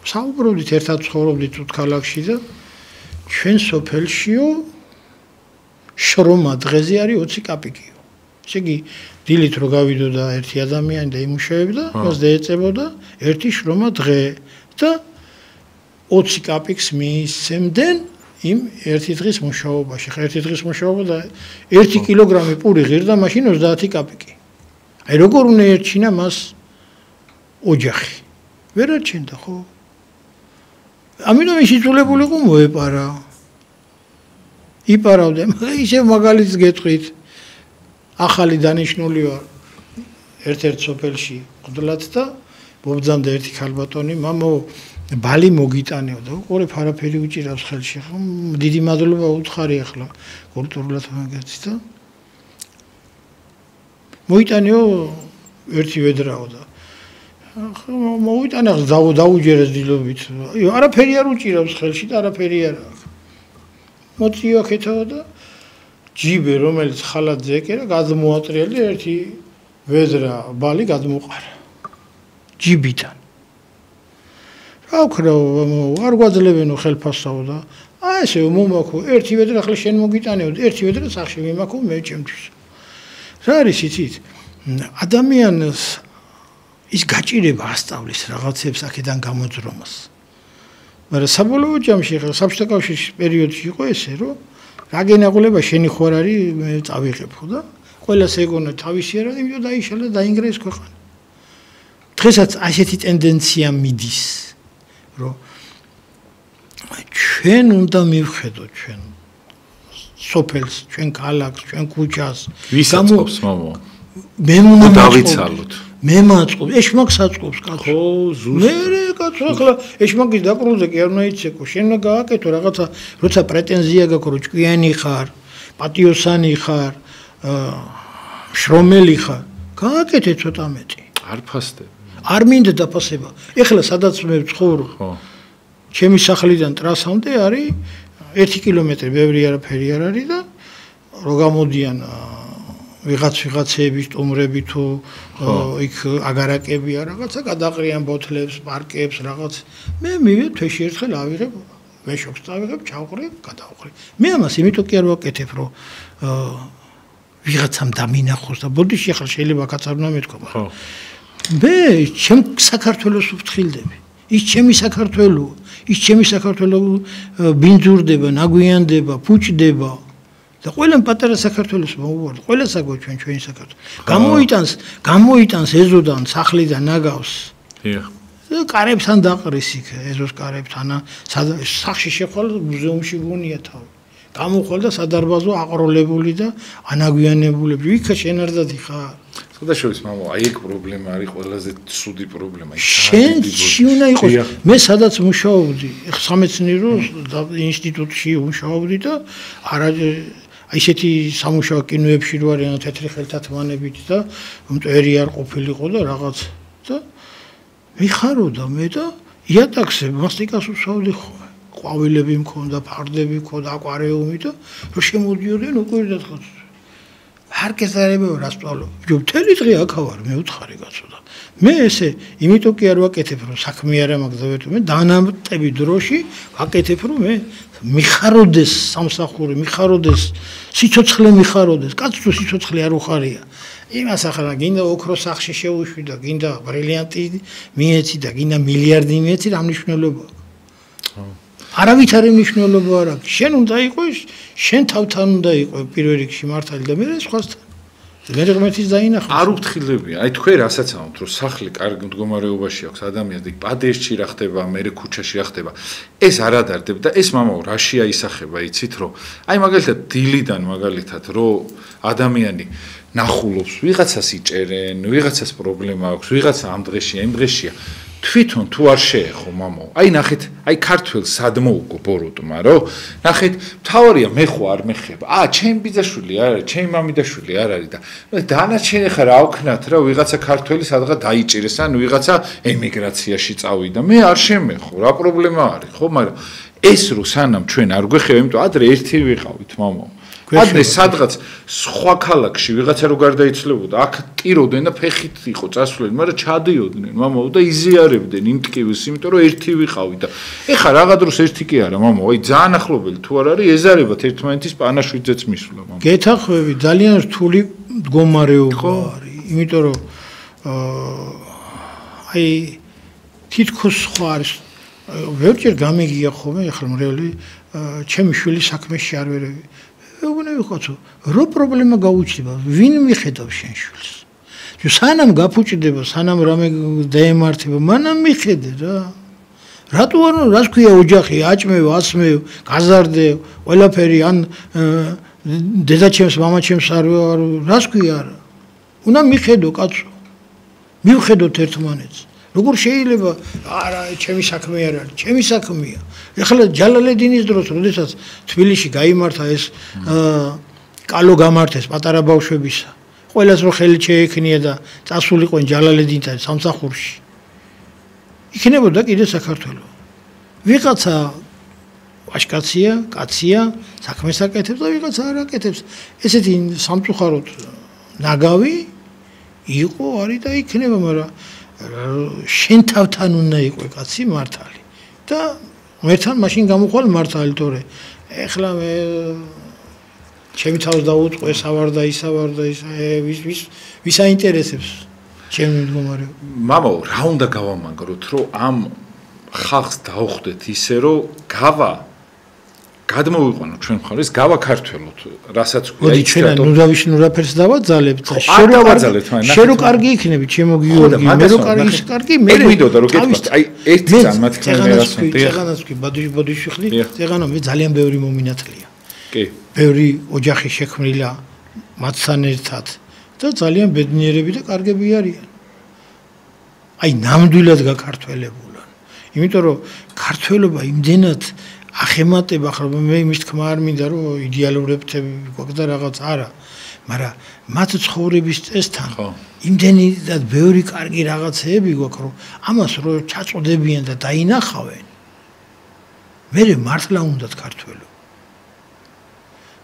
საუბრობდით ერთად ცხოვრობდით თუთ ქალაქში და ჩვენ სოფელშიო შრომა დღეზე არის 20 კაპიკიო. ესე იგი დილით რო გავიდოდა ერთი ადამიანი და იმუშავებდა, მას დაეწებოდა ერთი შრომა დღე და 20 კაპიკს მიისცემდნენ იმ ერთი დღის მუშაობაში. ხა ერთი დღის მუშაობა და 1 კილოგრამი პური ღირდა მაშინ 30 კაპიკი. აი როგორ უნდა ერჩინა მას ოჯახი ვერ არჩენდა ხო ამიტომ ის იძულებული იყო მოეპარა იპარავდა ისე მაგალითს გეტყვით ახალი დანიშნული ვარ ერთ-ერთ სოფელში ყდლად და მობძანდა ერთი ქალბატონი მამო ბალი მოგიტანეო და უყურებ არაფერი უჭირავს ხელში ხო დიდი მადლობა უთხარი ახლა კულტურულად მაგაცი და მოიტანეო ერთი ვედრაო და მოვიტანე დაუჯერეს დილობით არაფერი არ უჭირავს ხელში და არაფერი არ აქვს მოწიო ქეთაო და ჯიბე რომელიც ხალატზე ეკერა გადმოატრიალდა ერთი ვედრა ბალი გადმოყარა ჯიბიდან რა ვქნა არ გვაძლებენო ხელფასაო და აი ესე მომაქო ერთი ვედრა ახლა შენ მოგიტანეო ერთი ვედრა სახში მიმაქო მე ჩემთვის რა არის იცით ადამიანს ის გაჭირება ასწავლის რაღაცებს აქედან გამოძრომას მაგრამ საბოლოო ჯამში ხა საბჭოთა კავშირის პერიოდში იყო ესე რომ რა გენაღულება შენი ხო არ არის მე წავიღებ ხო და ყველას ეგონა თავისი არა იმიტომ დაიშალა დაინგრა ეს ქვეყანა დღესაც ასეთი ტენდენცია მიდის რომ ჩვენ უნდა მივხედოთ ჩვენ სოფელს ჩვენ ქალაქს ჩვენ ქუჩას ვისაწყობს მამო მე უნდა დავიცალოთ მე მაწყობ ეშმაკს აწყობს კაცო ხო ზუსტ მე კაცო ახლა ეშმაკის დაკრულზე კი არ უნდა იცეკო შენ უნდა გააკეთო რაღაცა როცა პრეტენზია გაქვს რომ ჭკვიანი ხარ პატიოსანი ხარ შრომელი ხარ გააკეთე ცოტა მეტი არ ფასდები არ მინდა დაფასება ეხლა სადაც მე ვცხოვრ ხო ჩემი სახლიდან ტრასამდე არის 1 კილომეტრი ბევრი არაფერი არ არის და რო გამოდიან ვიღაცების სტუმრები თუ იქ აგარაკებია რაღაცა გადაყრიან ბოთლებს პარკებს რაღაც მე მივიდე თვეში ერთხელ ავიღებ ვეშოქს წავიღებ ჩავყრი გადავყრი მე ამას იმიტომ კი არ ვაკეთებ რომ ვიღაცამ დამინახოს და ბოდიში ახლა შეიძლება კაც არ უნდა მეთქვა ხო მე ჩემ საქართველოს ვფრთხილდები ის ჩემი საქართველოა ის ჩემი საქართველო ბინძურდება ნაგვიანდება ფუჭდება და ყველამ პატარა საქართველოს მოუვარდა ყველა საგო ჩვენი საქართველო გამოიტანს ეზოდან სახლიდან ნაგავს დიახ და კარებთან დაყრის იქ ეზოს კარებთან სახში შეხვალ მუზეუმში გონია თავი გამოხვალ და სადარბაზო აყროლებული და ანაგვიანებული იქა შენარდადი ხარ სადაშორის მამო აი ეგ პრობლემა არის ყველაზე ცუდი პრობლემა შენში უნდა იყოს მე სადაც მუშაობდი სამეცნიერო ინსტიტუტში მუშაობდი და არა ისეთი სამუშაო კინოებში რო არიან თეთრი ხელთათმანებით და მტვერი არ ყოფილიყო და რაღაც და მიხაროდა მე და იატაკზე მასტიკას უსვავდი ხოლმე ყვავილები მქონდა ფარდები მქონდა აკვარიუმი და რო შემოდიოდნენ უკვე ერთხელ არ გეზარებო რა სწავლო მთელი დღე აქა ვარ მე უთხარი კაცო და მე ესე იმიტომ კი არ ვაკეთებ რომ საქმე არ ამაგზავნეთ მე დანამტები დროში ვაკეთებ რომ მე მიხაროდეს სამსახური მიხაროდეს სიცოცხლე მიხაროდეს კაცო სიცოცხლე არ უხარია იმას ახლა გინდა ოქროს სახში შეუშვი და გინდა ბრილიანტი მიეცი და გინდა მილიარდი მიეცი რა მნიშვნელობა არავითარი მნიშვნელობა არ აქვს შენ უნდა იყოს შენ თავთან უნდა იყოს პირველ რიგში მართალი და მე სხვასთან ღერღმეთის დაინახავს არ უფრთხილებია აი თქვენ რასაც ამბობთ რომ სახლი კარგ მდგომარეობაში აქვს ადამიანს და პადესში რა ხდება მე ქუჩაში რა ხდება ეს არ ადარდება და ეს მამაო რაშია ისახება იცით რომ აი მაგალითად დილიდან მაგალითად რომ ადამიანი ნახულობს ვიღაცას იჭერენ ვიღაცას პრობლემა აქვს ვიღაცა ამ დღეშია იმ დღეშია თვითონ თუ არ შეეხო მამო აი ნახეთ აი ქართველს სად მოუგო ბოროტმა რომ ნახეთ მთავარია მე ხო არ მეხება ჩემი ბიძაშვილი არ არის ჩემი მამიდაშვილი არ არის და დანარჩენი ხა რა ვქნათ რა ვიღაცა ქართველი სადღა დაიჭირეს ან ვიღაცა ემიგრაციაში წავიდა მე არ შემეხო რა პრობლემა არის ხო მაგრამ ეს რო სანამ ჩვენ არ გვეხება იმიტომ ადრე ერთი ვიყავით მამო ადრე სადღაც სხვა ქალაქში ვიღაცა რო გარდაიცლებოდა აქ ტიროდნენ და ფეხით იყო წასვლელი მაგრამ ჩადიოდნენ მამო და იზიარებდნენ იმ ტკივილს იმიტომ რომ ერთი ვიყავი და ეხა რაღა დროს ერთი კი არა მამო აი ძალიან ახლობელი თუ არ არის ეზარებათ ერთმანეთის პანაშვიდზეც მისვლა მამო გეთახვევი ძალიან რთული მდგომარეობა არის იმიტომ რომ აი თითქოს სხვა არის ვერჯერ გამიგია ხოლმე ეხლა მრევლი ჩემი შვილი საქმეში არ ვერევი ეგონები ხოცო რო პრობლემა გაუჩნდება ვინ მიხედავს შენ შვილს სანამ გაფუჭდება, სანამ რამე დაემართება, მანამ მიხედე რა. რატო არ რას ქვია ოჯახი, აჭმევ, ასმევ, გაზარდე, ყველაფერი ან დედაჩემს, მამაჩემს არ რას ქვია არა. უნდა მიხედო კაცო. მივხედოთ ერთმანეთს. როგორ შეიძლება არა ჩემი საქმე არ არის, ჩემი საქმეა. ეხლა ჯალალედინის დროს, როდესაც თბილისში გაიმართა ეს კალო გამართეს პატარა ბავშვებისა. ყველას რო ხელი შეექნია და წასულიყვენ ჯალალედინთან სამსახურში. იქნებოდა კიდე საქართველო. ვიღაცა ვაჟკაცია, კაცია, საქმეს აკეთებს და ვიღაცა არ აკეთებს. ესეთი სამწუხაროდ ნაგავი იყო, არის და იქნება, მაგრამ შენ თავთან უნდა იყო კაცი მართალი. და მერთან მაშინ გამოხვალ მართალი, თორე ეხლა მე ჩემი თავს დაუწყო, ეს ავარ და ის ავარ და ის ვის აინტერესებს ჩემი მდგომარეობა. მამაო, რა უნდა გავამაგროთ, რომ ამ ხალხს დაუხდეთ ისე, რომ გავა გადმოვიყვანოთ ჩვენ მხარეს, გავა ქართველოთ, რასაც ქვია. მოდი ჩვენ ნურაფერს დავაძალებთ და შენ რო კარგი იქნები, ჩემო გიორგი, მე რო კარგი, მე მინდოდა რომ გეტყვათ, აი ერთი ძალიან მათქმა წეღანას კი ბოდიში ხდი, წეღანა მე ძალიან ბევრი მომინათლია. კი. ბევრი ოჯახი შექმნილა მათთან ერთად და ძალიან ბედნიერები და კარგები არიან. აი ნამდვილად გაქართველებულან. იმიტომ რომ ქართველობა იმდენად ახემატება, ხო მე იმის თქმა არ მინდა რომ იდეალურებთები გვაქვს და რაღაც არა, მაგრამ მათ ცხოვრების წესთან იმდენად ბევრი კარგი რაღაცეები გვაქვს, რომ ამას რო ჩაწოდებიან და დაინახავენ, მე მართლა უნდათ ქართველობა.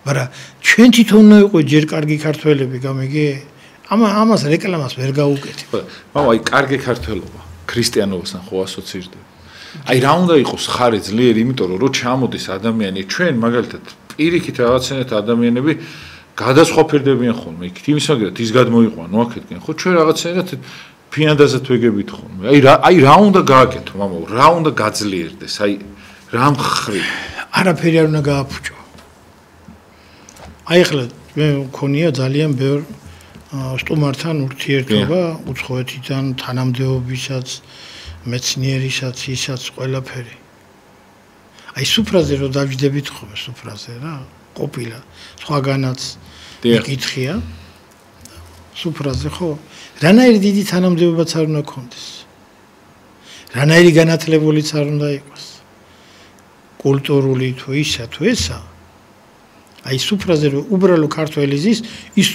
მაგრამ ჩვენ თვითონ უნდა ვიყო ჯერ კარგი ქართველები, გამიგე? ამას რეკლამას ვერ გაუკეთებ. მამა, აი კარგი ქართველობა ქრისტიანობასთან ხო ასოცირდება. აი რა უნდა იყოს ხარი ძლიერი, იმიტომ რომ ჩამოდის ადამიანი, ჩვენ მაგალითად პირიქით რაღაცნაირად ადამიანები გადასხვაფერდებიან ხოლმე. იქით იმის მაგალითად ის გადმოიყვანო აქეთკენ, ხო ჩვენ რაღაცნაირად ფინანდაზად ვეგებით ხოლმე. აი რა უნდა გააკეთო, მამა, რა უნდა გაძლიერდეს, აი რა მხრი? არაფერი არ უნდა გააფუჭო. აი ახლა მე მქონია ძალიან ბევრ სტუმართან ურთიერთობა, უცხოეთიდან, თანამდებობისაც, მეცნიერისაც, ისაც ყველაფერი. აი სუფრაზე რო დავждებით ხოლმე სუფრაზე რა, ყოფილა, სხვაგანაც იკითხია. სუფრაზე ხო, რანაირი დიდი თანამდებობაც არ უნდა გქონდეს. რანაირი განათლებულიც არ უნდა იყოს. კულტურული თუ ისა თუ ესა. აი სუფრაზე რო უბრალო ქართველი ზის, ის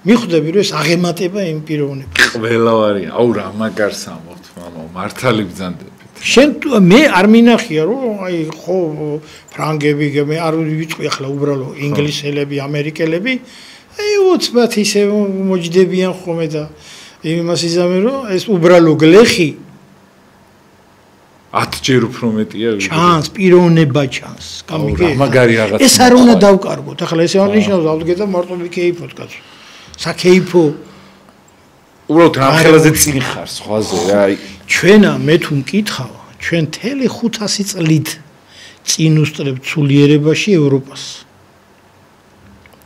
მიხვდები რომ ეს აღემატება იმ პიროვნებას. ყველა ვარია, აუ რა მაგარს ამბობთ, მამა, მართალი ბრძანდებით. შენ მე არ მინახია რომ აი ხო ფრანგები, მე არ ვიწყი ახლა უბრალო ინგლისელები, ამერიკელები, აი 20 ისე მოჯდებიან ხოლმე და იმას იზამე რომ ეს უბრალო გლეხი 10 ჯერ უფრო მეტია ვიდრე ჩანს პიროვნება ჩანს გამიგე მაგარი რაღაც ეს არ უნდა დავკარგოთ ახლა ესე არ ნიშნავს ავდგეთ და მარტო ვიქეიფოთ კაცო საკეიფო უბრალოდ რამხელაზე წინ ხარ სხვაზე რა აი ჩვენა მე თუ მკითხავ ჩვენ თელი 500 წლით წინ უსწრებთ სულიერებაში ევროპას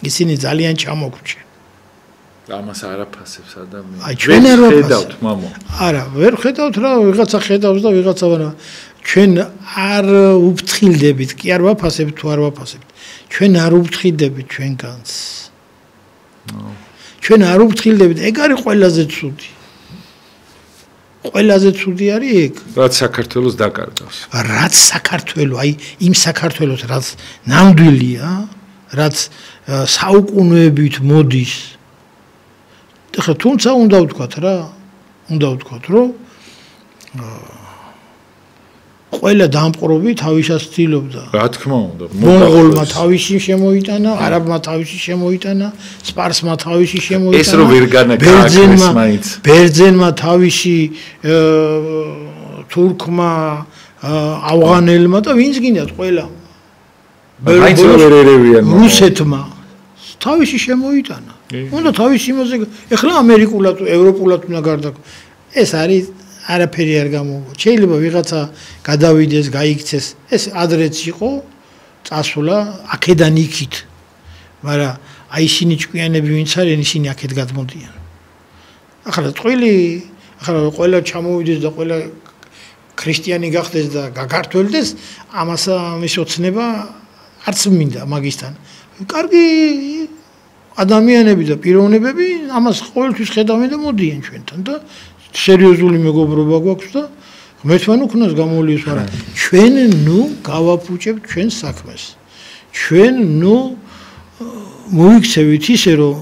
ისინი ძალიან ჩამოგრჩენ ამას არაფასებს ადამიანი აი ჩვენ არ ხედავთ მამო არა ვერ ხედავთ რა ვიღაცა ხედავს და ვიღაცა არა ჩვენ არ უფრთხილდებით კი არ ვაფასებთ თუ არ ვაფასებთ ჩვენ არ უფრთხილდებით ჩვენგანს ჩვენ არ უფრთხილდებით ეგ არის ყველაზე ცუდი ყველაზე ცუდი არის ეგ რაც საქართველოს დაკარგავს რაც საქართველოს აი იმ საქართველოს რაც ნამდვილია რაც საუკუნეებით მოდის ეხლა თუმცა უნდა ვთქვათ რა უნდა ვთქვათ რომ ყველა დამპყრობი თავისას ცდილობდა რა თქმა უნდა მონღოლმა თავისი შემოიტანა არაბმა თავისი შემოიტანა სპარსმა თავისი შემოიტანა ეს რო ვერ განაკარგეს მაინც ბერძენმა თავისი თურქმა ავღანელმა და ვინც გინდათ ყველა მაინც ვერ ერევიან რუსეთმა თავისი შემოიტანა უნდა თავისი იმაზე ეხლა ამერიკულად ევროპულად უნდა გარდაქმ ეს არის არაფერი არ გამოვა შეიძლება ვიღაცა გადავიდეს გაიქცეს ეს ადრეც იყო წასულა აქედან იქით მაგრამ აი ისინი ჭკვიანები ვინც არიან ისინი აქეთ გადმოდიან ახლა წყვილი, ახლა ყველა ჩამოვიდეს და ყველა ქრისტიანი გახდეს და გაგართულდეს, ამას ამის ოცნება არც მინდა მაგისთან. კარგი ადამიანები და პიროვნებები ამას ყოველთვის ხედავენ და მოდიან ჩვენთან და სერიოზული მეგობრობა გვაქვს და ღმერთმა უქნას გამოვლივს, მაგრამ ჩვენ გავაფუჭებთ ჩვენ საქმეს. ჩვენ მოიქცევით ისე რომ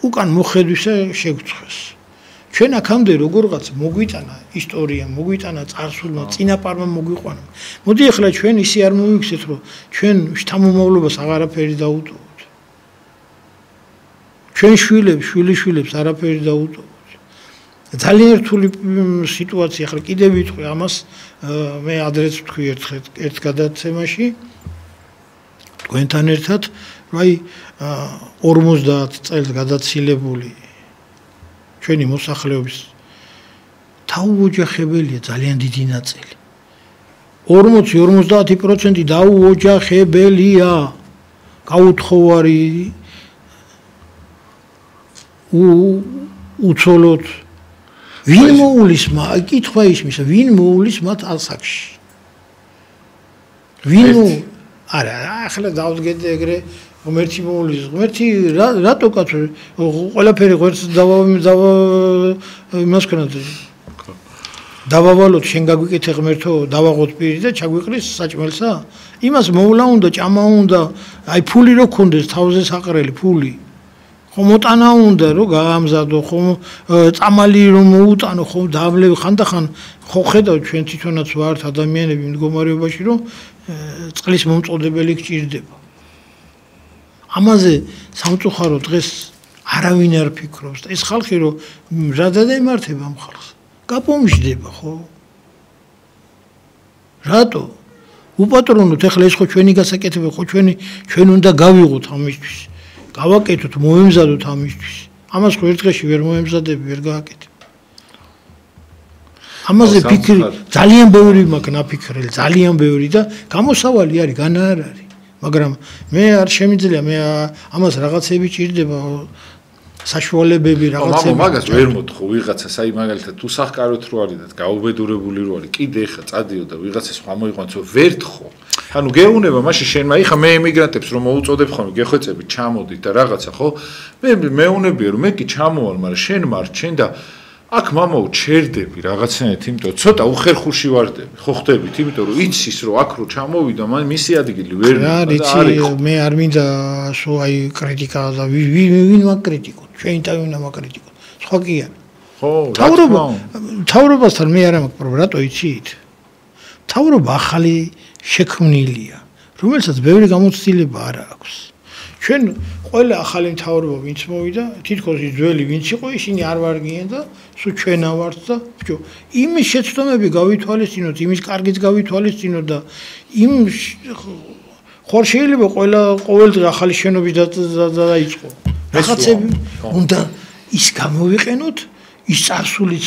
უკან მოხედვისა შეგვწყვეს. ჩვენ აქამდე როგორღაც მოგვიტანა ისტორია, მოგვიტანა წარსულმა, წინაპარმა მოგვიყვანა. მოდი ახლა ჩვენ ისე არ მოვიქცეთ, რომ ჩვენ შთამომავლობას აღარაფერი დაუტოვოთ. ჩვენ შვილიშვილებს არაფერი დაუტოვოთ. ძალიან რთული სიტუაცია, ახლა კიდევ ვიტყვი ამას, მე ადრეც ვთქვი ერთ გადაცემაში თქვენთან ერთად, რომ აი 50 წელს გადაცილებული ჩვენი მოსახლეობის დაუოჯახებელია ძალიან დიდი ნაწილი. 40-50% დაუოჯახებელია. გაუთხოვარი უცოლოდ ვინ მოულის კითხვა ისმის ვინ მოულის მათ ალსაკში ვინ არა ახლა დავდგეთ ეგრე ღმერთი მოულის ღმერთი რატო კაცო ყველაფერი ღმერთს იმას ქნათ დავავალოთ შენ გაგვიკეთე ღმერთო დავაღოთ პირი და ჩაგვიყრის საჭმელსა იმას მოვლა უნდა ჭამა უნდა აი ფული რო ქონდეს თავზე საყრელი ფული ხომოტანა უნდა რომ გაამზადო ხომ წამალი რომ მოუტანო ხომ დავლევ ხანდახან ხო ხედავ ჩვენ თვითონაც ვართ ადამიანები მდგომარეობაში რომ წყლის მომწოდებელი გჭირდება ამაზე სამწუხარო დღეს არავინ არ ფიქრობს და ეს ხალხი რომ რა დაემართება ამ ხალხს გაპომჟდება ხო რატო უპატრონოთ ეხლა ეს ხო ჩვენი გასაკეთებელი ხო ჩვენ უნდა გავიღოთ ამისთვის გავაკეთოთ მოემზადოთ ამისთვის ამას ხო ერთ დღეში ვერ მოემზადები ვერ გააკეთებ ამაზე ფიქრი ძალიან ბევრი მაქვს ნაფიქრელი ძალიან ბევრი და გამოსავალი არის განა არ არის მაგრამ მე არ შემიძლია მე ამას რაღაცები ჭირდება საშუალებები რაღაცები მაგას ვერ მოთხო ვიღაცას აი მაგალითად თუ სახკაროთ რო არის და გაუბედურებული რო არის კიდე ხა წადიო და ვიღაცას ხომ მოიყვანცო ვერთხო ანუ გეუნება მაშინ შენმა იხა მე ემიგრანტებს რომ მოუწოდებ ხოლმე გეხვეწები ჩამოდით და რაღაცა ხო მე მეუნებია რომ მე კი ჩამოვალ მაგრამ შენ მარჩენ და აქ მამაო ჩერდები რაღაცნაირად იმიტომ ცოტა უხერხულში ვარდები ხო ხდებით იმიტომ რომ იცის რომ აქ რო ჩამოვიდა მისი ადგილი ვერ არის მე არ მინდა სო აი კრიტიკა და ვინ მაკრიტიკოთ ჩვენ თავინა მაკრიტიკოთ სხვა კი არა ხო თავრობასთან მე არ მაქვს პრობლემა რატო იცით თავრობა ახალი შექმნილია რომელსაც ბევრი გამოცდილება არ აქვს ჩვენ ყველა ახალი მთავრობა ვინც მოვიდა თითქოს ის ძველი ვინც იყო ისინი არ ვარგიან და სულ ჩვენა ვართ და ბჭო იმის შეცდომები გავითვალისწინოთ იმის კარგიც გავითვალისწინოთ და იმ ხარ შეიძლება ყოველდღე ახალი შენობის დაიწყო რაღაცები უნდა ის გამოვიყენოთ ის წარსული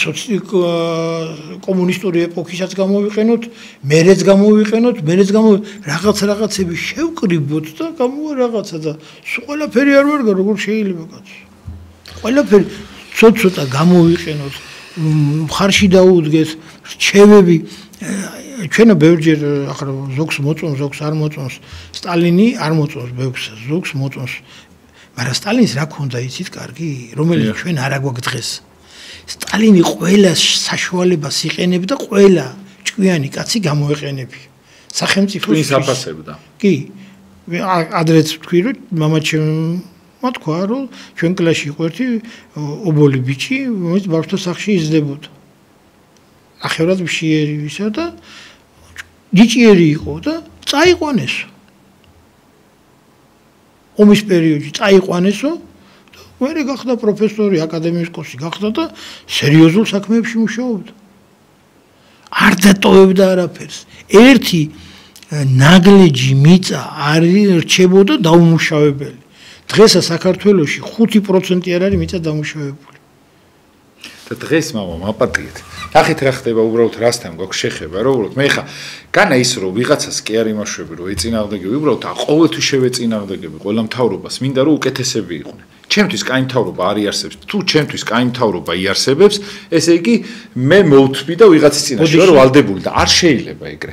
კომუნისტური ეპოქისაც გამოვიყენოთ მერეც გამოვიყენოთ რაღაცები შევკრიბოთ და გამოვა რაღაცა და ყველაფერი არ ვარგა როგორ შეიძლება კაცო ყველაფერი ცოტა გამოვიყენოთ მხარში დაუდგეთ რჩევები ჩვენა ბევრჯერ ახლა ზოგს მოწონს ზოგს არ მოწონს სტალინი არ მოწონს ბევრს ზოგს მოწონს მაგრამ სტალინს რა ქონდა იცით კარგი რომელიც ჩვენ არ აგვაქვს დღეს სტალინი ყველა საშუალებას იყენებდა ყველა ჭკვიანი კაცი გამოეყენებია სახელმწიფოს აფასებდა კი ადრეც ვთქვი რომ მამაჩემმა თქვა რომ ჩვენ კლასში იყო ერთი ობოლი ბიჭი რომელიც ბავშვთა სახლში იზრდებოდა ახევრად მშიერი ვისა და ჯიჭიერი იყო და წაიყვანესო ომის პერიოდში წაიყვანესო მერე გახდა პროფესორი, აკადემიკოსი გახდა და სერიოზულ საქმეებში მუშაობდა. არ დატოვებდა არაფერს. ერთი ნაგლეჯი მიწა არ რჩებოდა დაუმუშავებელი. დღესაც საქართველოში 5% არ არის მიწა დამუშავებული. და დღეს მამა მაპატიეთ. ნახეთ რა ხდება უბრალოდ რასთან გვაქვს შეხება, რომ უბრალოდ მე ხა განა ის რომ ვიღაცას კი არ იმაშვები, რომ ეწინააღმდეგები, უბრალოდ ყოველთვის შევეწინააღმდეგები ყველა მთავრობას, მინდა რომ უკეთესები იყვნენ. ჩემთვის კაი მთავრობა არ იარსებებს. თუ ჩემთვის კაი მთავრობა იარსებებს, ესე იგი მე მოვთვი და ვიღაცის წინაშე ვარ ვალდებული და არ შეიძლება ეგრე.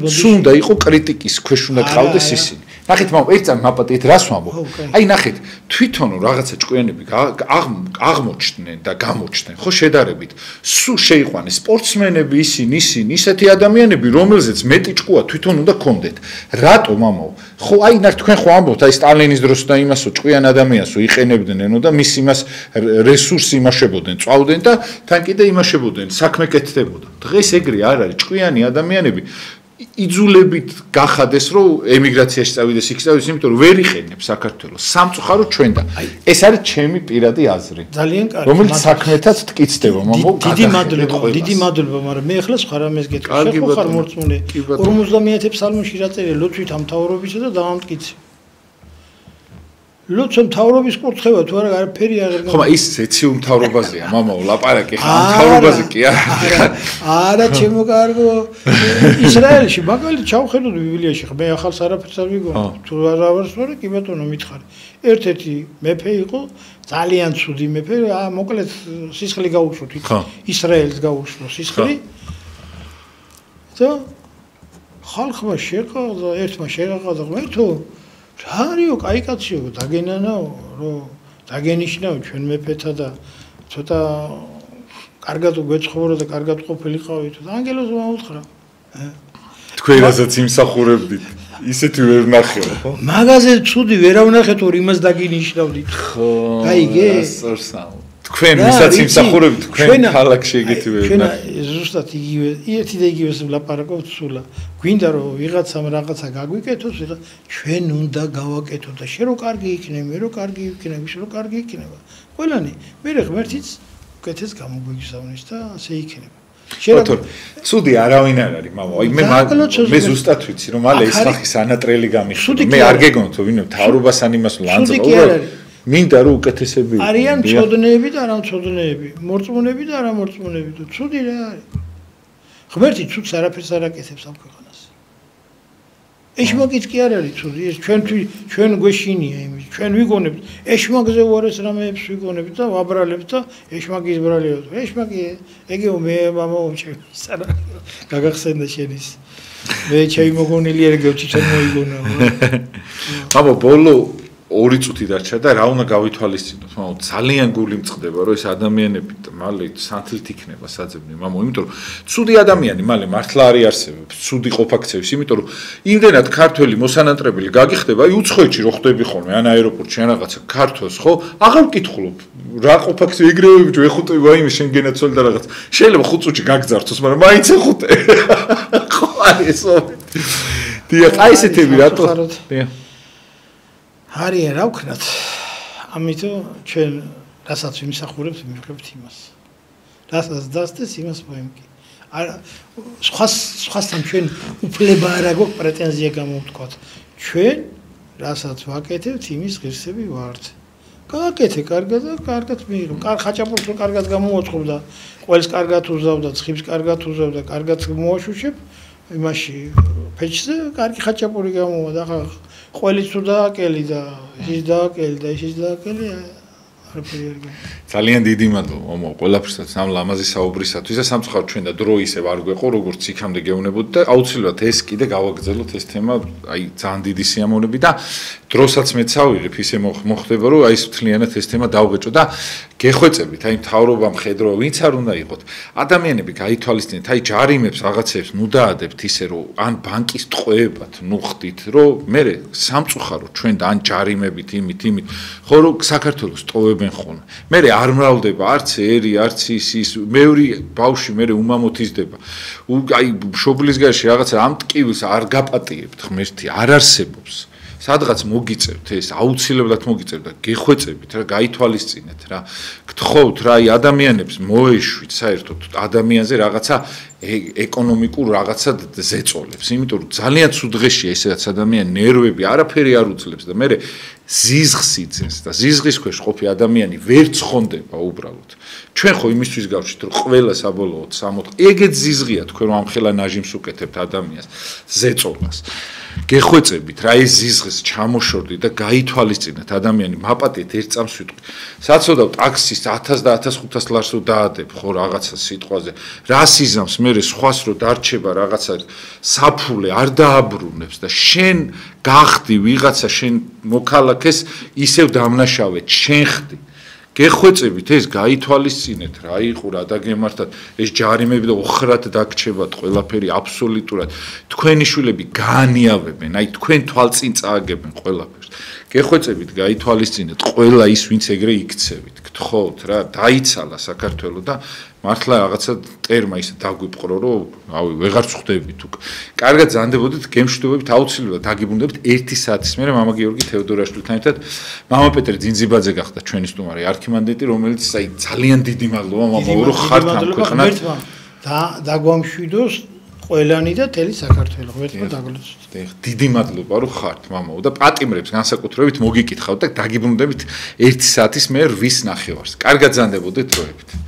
სულ უნდა იყო კრიტიკის ქვეშ უნდა ყავდეს ისინი. ნახეთ მამა, ერთ წამი მაპატიეთ რას ვამბობ? აი ნახეთ, თვითონ რაღაცა ჭკვიანები აღმოჩნდნენ და გამოჩნდნენ, ხო შედარებით. სულ შეიყვანეს სპორტსმენები ისინი, ისეთი ადამიანები, რომელზეც მეტი ჭკუა თვითონ უნდა გქონდეთ. რატო მამაო? ხო აი ნახეთ თქვენ ხო ამბობთ აი სტალინის დროს და იმასო ჭკვიან ადამიანსო იყენებდნენო და მის იმას რესურსი იმაშებოდნენ, წვავდნენ და თან კიდე იმაშებოდნენ, საქმე კეთდებოდა. დღეს ეგრე არ არის, ჭკვიანი ადამიანები იძულებით გახადეს რომ ემიგრაციაში წავიდეს, იქ წავიდეს, იმიტომ რომ ვერ იყენებს საქართველოს. სამწუხარო ჩვენ და ეს არის ჩემი პირადი აზრი. ძალიან კარგი. რომელიც საქმეთაც ტკიცდება, მამო. დიდი მადლობა, მაგრამ მე ახლა სხვა რამეს გეტყვი. ხო ხარ მორწმუნე. 50 ფსალმუნში რა წერია ლოცვით ამ მთავრობისა და დავამტკიცე. ლოცვა მთავრობის კურთხევა თუ არა არაფერი აღარ გავა. ხო, ის ეციუ მთავრობაზეა, მამაო, ლაპარაკი ხა მთავრობაზე კი არა. არა, ჩემო კარგო. ისრაელში მაგალითად ჩავხედოთ ბიბლიაში, მე ახალს არაფერს არ ვიგონებ. თუ არავარს ვარ, კი ბატონო მითხარი. ერთ-ერთი მეფე იყო, ძალიან ცუდი მეფე, მოკლედ სისხლი გაუშვოთ იქ. ისრაელს გაუშვო სისხლი. და ხალხმა შეყავდა, ერთმა შეყავდა, მე თუ რაიო, კაი კაციო, დაგენანაო, რომ დაგენიშნაო ჩვენ მეფეთა და ცოტა კარგად გვეცხოვრო და კარგად ყოფილიყავით და ანგელოზ მოუთხრა. თქვენ რასაც იმსახურებდით, ისეთი ვერ ნახეო, ხო? მაგაზე ცუდი ვერავნახეთ, რომ იმას დაგინიშნავდით. ხო. გაიგე? თქვენ ვისაც იმსახურებთ, თქვენ ქალაქში ეგეთი ვერ ნახეთ. ჩვენ ზუსტად იგივე, ერთი და იგივეს ვლაპარაკობთ სულა. გვინდა რომ ვიღაცამ რაღაცა გაგვიკეთოს, ჩვენ უნდა გავაკეთოთ და შე რო კარგი იქნება, მე რო კარგი იქნება, შე რო კარგი იქნება. ყველანი მე ღმერთიც უკეთეს გამოგვიგზავნის და ასე იქნება. შენ ცუდი არავინ არ არის, მამა. აი მე ზუსტად ვიცი რომ მალე ეს ხალხის ანატრელი გამიხსნა. მე არ გეგონთ რომ ვინმე მთავრობას ან იმას ლანძღვა. მინდა რომ უკეთესები იყოს. არიან მწოდნეები და არამწოდნეები, მორწმუნეები და არამორწმუნეები. ცუდი რა არის. ღმერთი ცუდს არაფერს არ აკეთებს ამ ქვეყანას. ეშმაკიც კი არ არის ცუდი, ეს ჩვენ გვეშინია იმის. ჩვენ ვიგონებთ, ეშმაკზე უარეს რამეებს ვიგონებთ და ვაბრალებთ და ეშმაკის ბრალებთ. ეშმაკი ეგეო მე მამაო ჩემი სარა გაგახსენდა შენის. მე ჩემი მოგონილი არ გევჩი ჩვენ მოიგონა. აბა ბოლო 2 წუთი დარჩა და რა უნდა გავითვალისწინოთ, მამო, ძალიან გული მწყდება, რომ ეს ადამიანები მალე სანთლით იქნება საძებნი, მამო, იმიტომ რომ ცუდი ადამიანი მალე მართლა არ იარსებებს, ცუდი ყოფაქცევის, იმიტომ რომ იმდენად ქართველი მოსანანტრებელი გაგიხდება, აი უცხოეთში რო ხდები ხოლმე, ან აეროპორტში ან რაღაცა ქართველს, ხო? აღარ ვკითხულობ, რა ყოფაქცე ეგრევე ვეხუტება იმის შენ გენაცვალე და რაღაც. შეიძლება 5 წუთში გაგძართოს, მაგრამ მაინც ეხუტე. ხო, არის ესო. დიახ, აი ესეთები რატო? დიახ. არიან რა ვქნათ. ამიტომ ჩვენ რასაც ვიმსახურებთ, მივიღებთ იმას. რასაც დასდეს იმას მოემკი. სხვასთან ჩვენ უფლება არ აქვს პრეტენზია გამოვთქვათ. ჩვენ რასაც ვაკეთებთ, იმის ღირსები ვართ. გააკეთე კარგად და კარგად მიიღო. ხაჭაპურს რო კარგად გამოუწყობდა, ყველს კარგად უზავდა, ცხიბს კარგად უზავდა, კარგად მოაშუშებ, იმაში ფეჩზე კარგი ხაჭაპური გამოვა და ახლა ყველის თუ დააკელი და ის დააკელი და ის დააკელი არაფერი არ გა. ძალიან დიდი მადლობა მომო ყველაფერსაც ამ ლამაზი საუბრისათვის და სამწუხაროდ ჩვენ და დრო ისევ არ გვეყო როგორც იქამდე გეუნებოდი და აუცილებლად ეს კიდე გავაგრძელოთ ეს თემა აი ძალიან დიდი სიამოვნები და დროსაც მეც ავიღებ ისე მოხდება რომ აი მთლიანად ეს თემა დავბეჭო და გეხვეწებით აი მთავრობა მხედრო ვინც არ უნდა იყოთ ადამიანები გაითვალისწინეთ აი ჯარიმებს რაღაცებს ნუ დაადებთ ისე რომ ან ბანკის ტყვეებად ნუ ხდით რომ მე სამწუხაროდ ჩვენ და ან ჯარიმებით იმით ხო რომ საქართველოს ტოვებენ ხოლმე მე არ მრავლდება არც ერი არც ის მეური ბავში მე უმამოთიზდება აი მშობლის გარშე რაღაცა ამ ტკივილს არ გაპატიებთ ღმერთი არ არსებობს სადღაც მოგიწევთ ეს აუცილებლად მოგიწევთ და გეხვეწებით რა გაითვალისწინეთ რა გთხოვთ რა აი ადამიანებს მოეშვით საერთოდ ადამიანზე რაღაცა ეკონომიკურ რაღაცად ზეწოლებს, იმიტომ რომ ძალიან ცუდ დღეშია ესეც ადამიანი ნერვები არაფერი არ უძლებს და მე ზიზღს იძენს და ზიზღის ქვეშ ყოფი ადამიანი ვერ ცხონდება უბრალოდ. ჩვენ ხო იმისთვის გავშით რომ ყველა საბოლოოდ ეგეც ზიზღია თქვენ რომ ამხელა ნაჟიმს უკეთებთ ადამიანს ზეწოლას. გეხვეწებით რა ეს ზიზღს ჩამოშორდი და გაითვალისწინეთ ადამიანი მაპატიეთ ერთ წამს ვიტყვი. საცოდავ ტაქსის 1000 და 1500 ლარს რო დაადებ ხო რაღაცა სიტყვაზე. რა სიზამს მე სხვას რო დარჩება რაღაცა საფულე არ დააბრუნებს და შენ გახდი ვიღაცა შენ მოქალაქეს ისევ დამნაშავედ შენ ხდი. გეხვეწებით ეს გაითვალისწინეთ რა იყო რა დაგემართათ ეს ჯარიმები და ოხრად დაგჩებათ ყველაფერი აბსოლუტურად თქვენი შვილები გაანიავებენ აი თქვენ თვალწინ წააგებენ ყველაფერს გეხვეწებით გაითვალისწინეთ ყველა ის ვინც ეგრე იქცევით გთხოვთ რა დაიცალა საქართველო და მართლა რაღაცა ტერმა ისე დაგვიპყრო რომ რავი ვეღარ წხვდებით უკ კარგად ზანდებოდით გემშვიდობებით აუცილებლად დაგიბრუნდებთ 1 საათის მერე მამა გიორგი თეოდორაშვილთან ერთად მამა პეტრე ძინძიბაძე გახდა ჩვენი სტუმარი არქიმანდრიტი რომელიც აი ძალიან დიდი მადლობა მამა რომ ხართ ამ ქვეყნად დაგვამშვიდოს ყველანი და თელი საქართველო ღმერთმა დაგლოცოთ დიდი მადლობა რომ ხართ მამაო და პატიმრებს განსაკუთრებით მოგიკითხავთ და დაგიბრუნდებით 1 საათის მერე 8:30 კარგად ზანდებოდით დროებით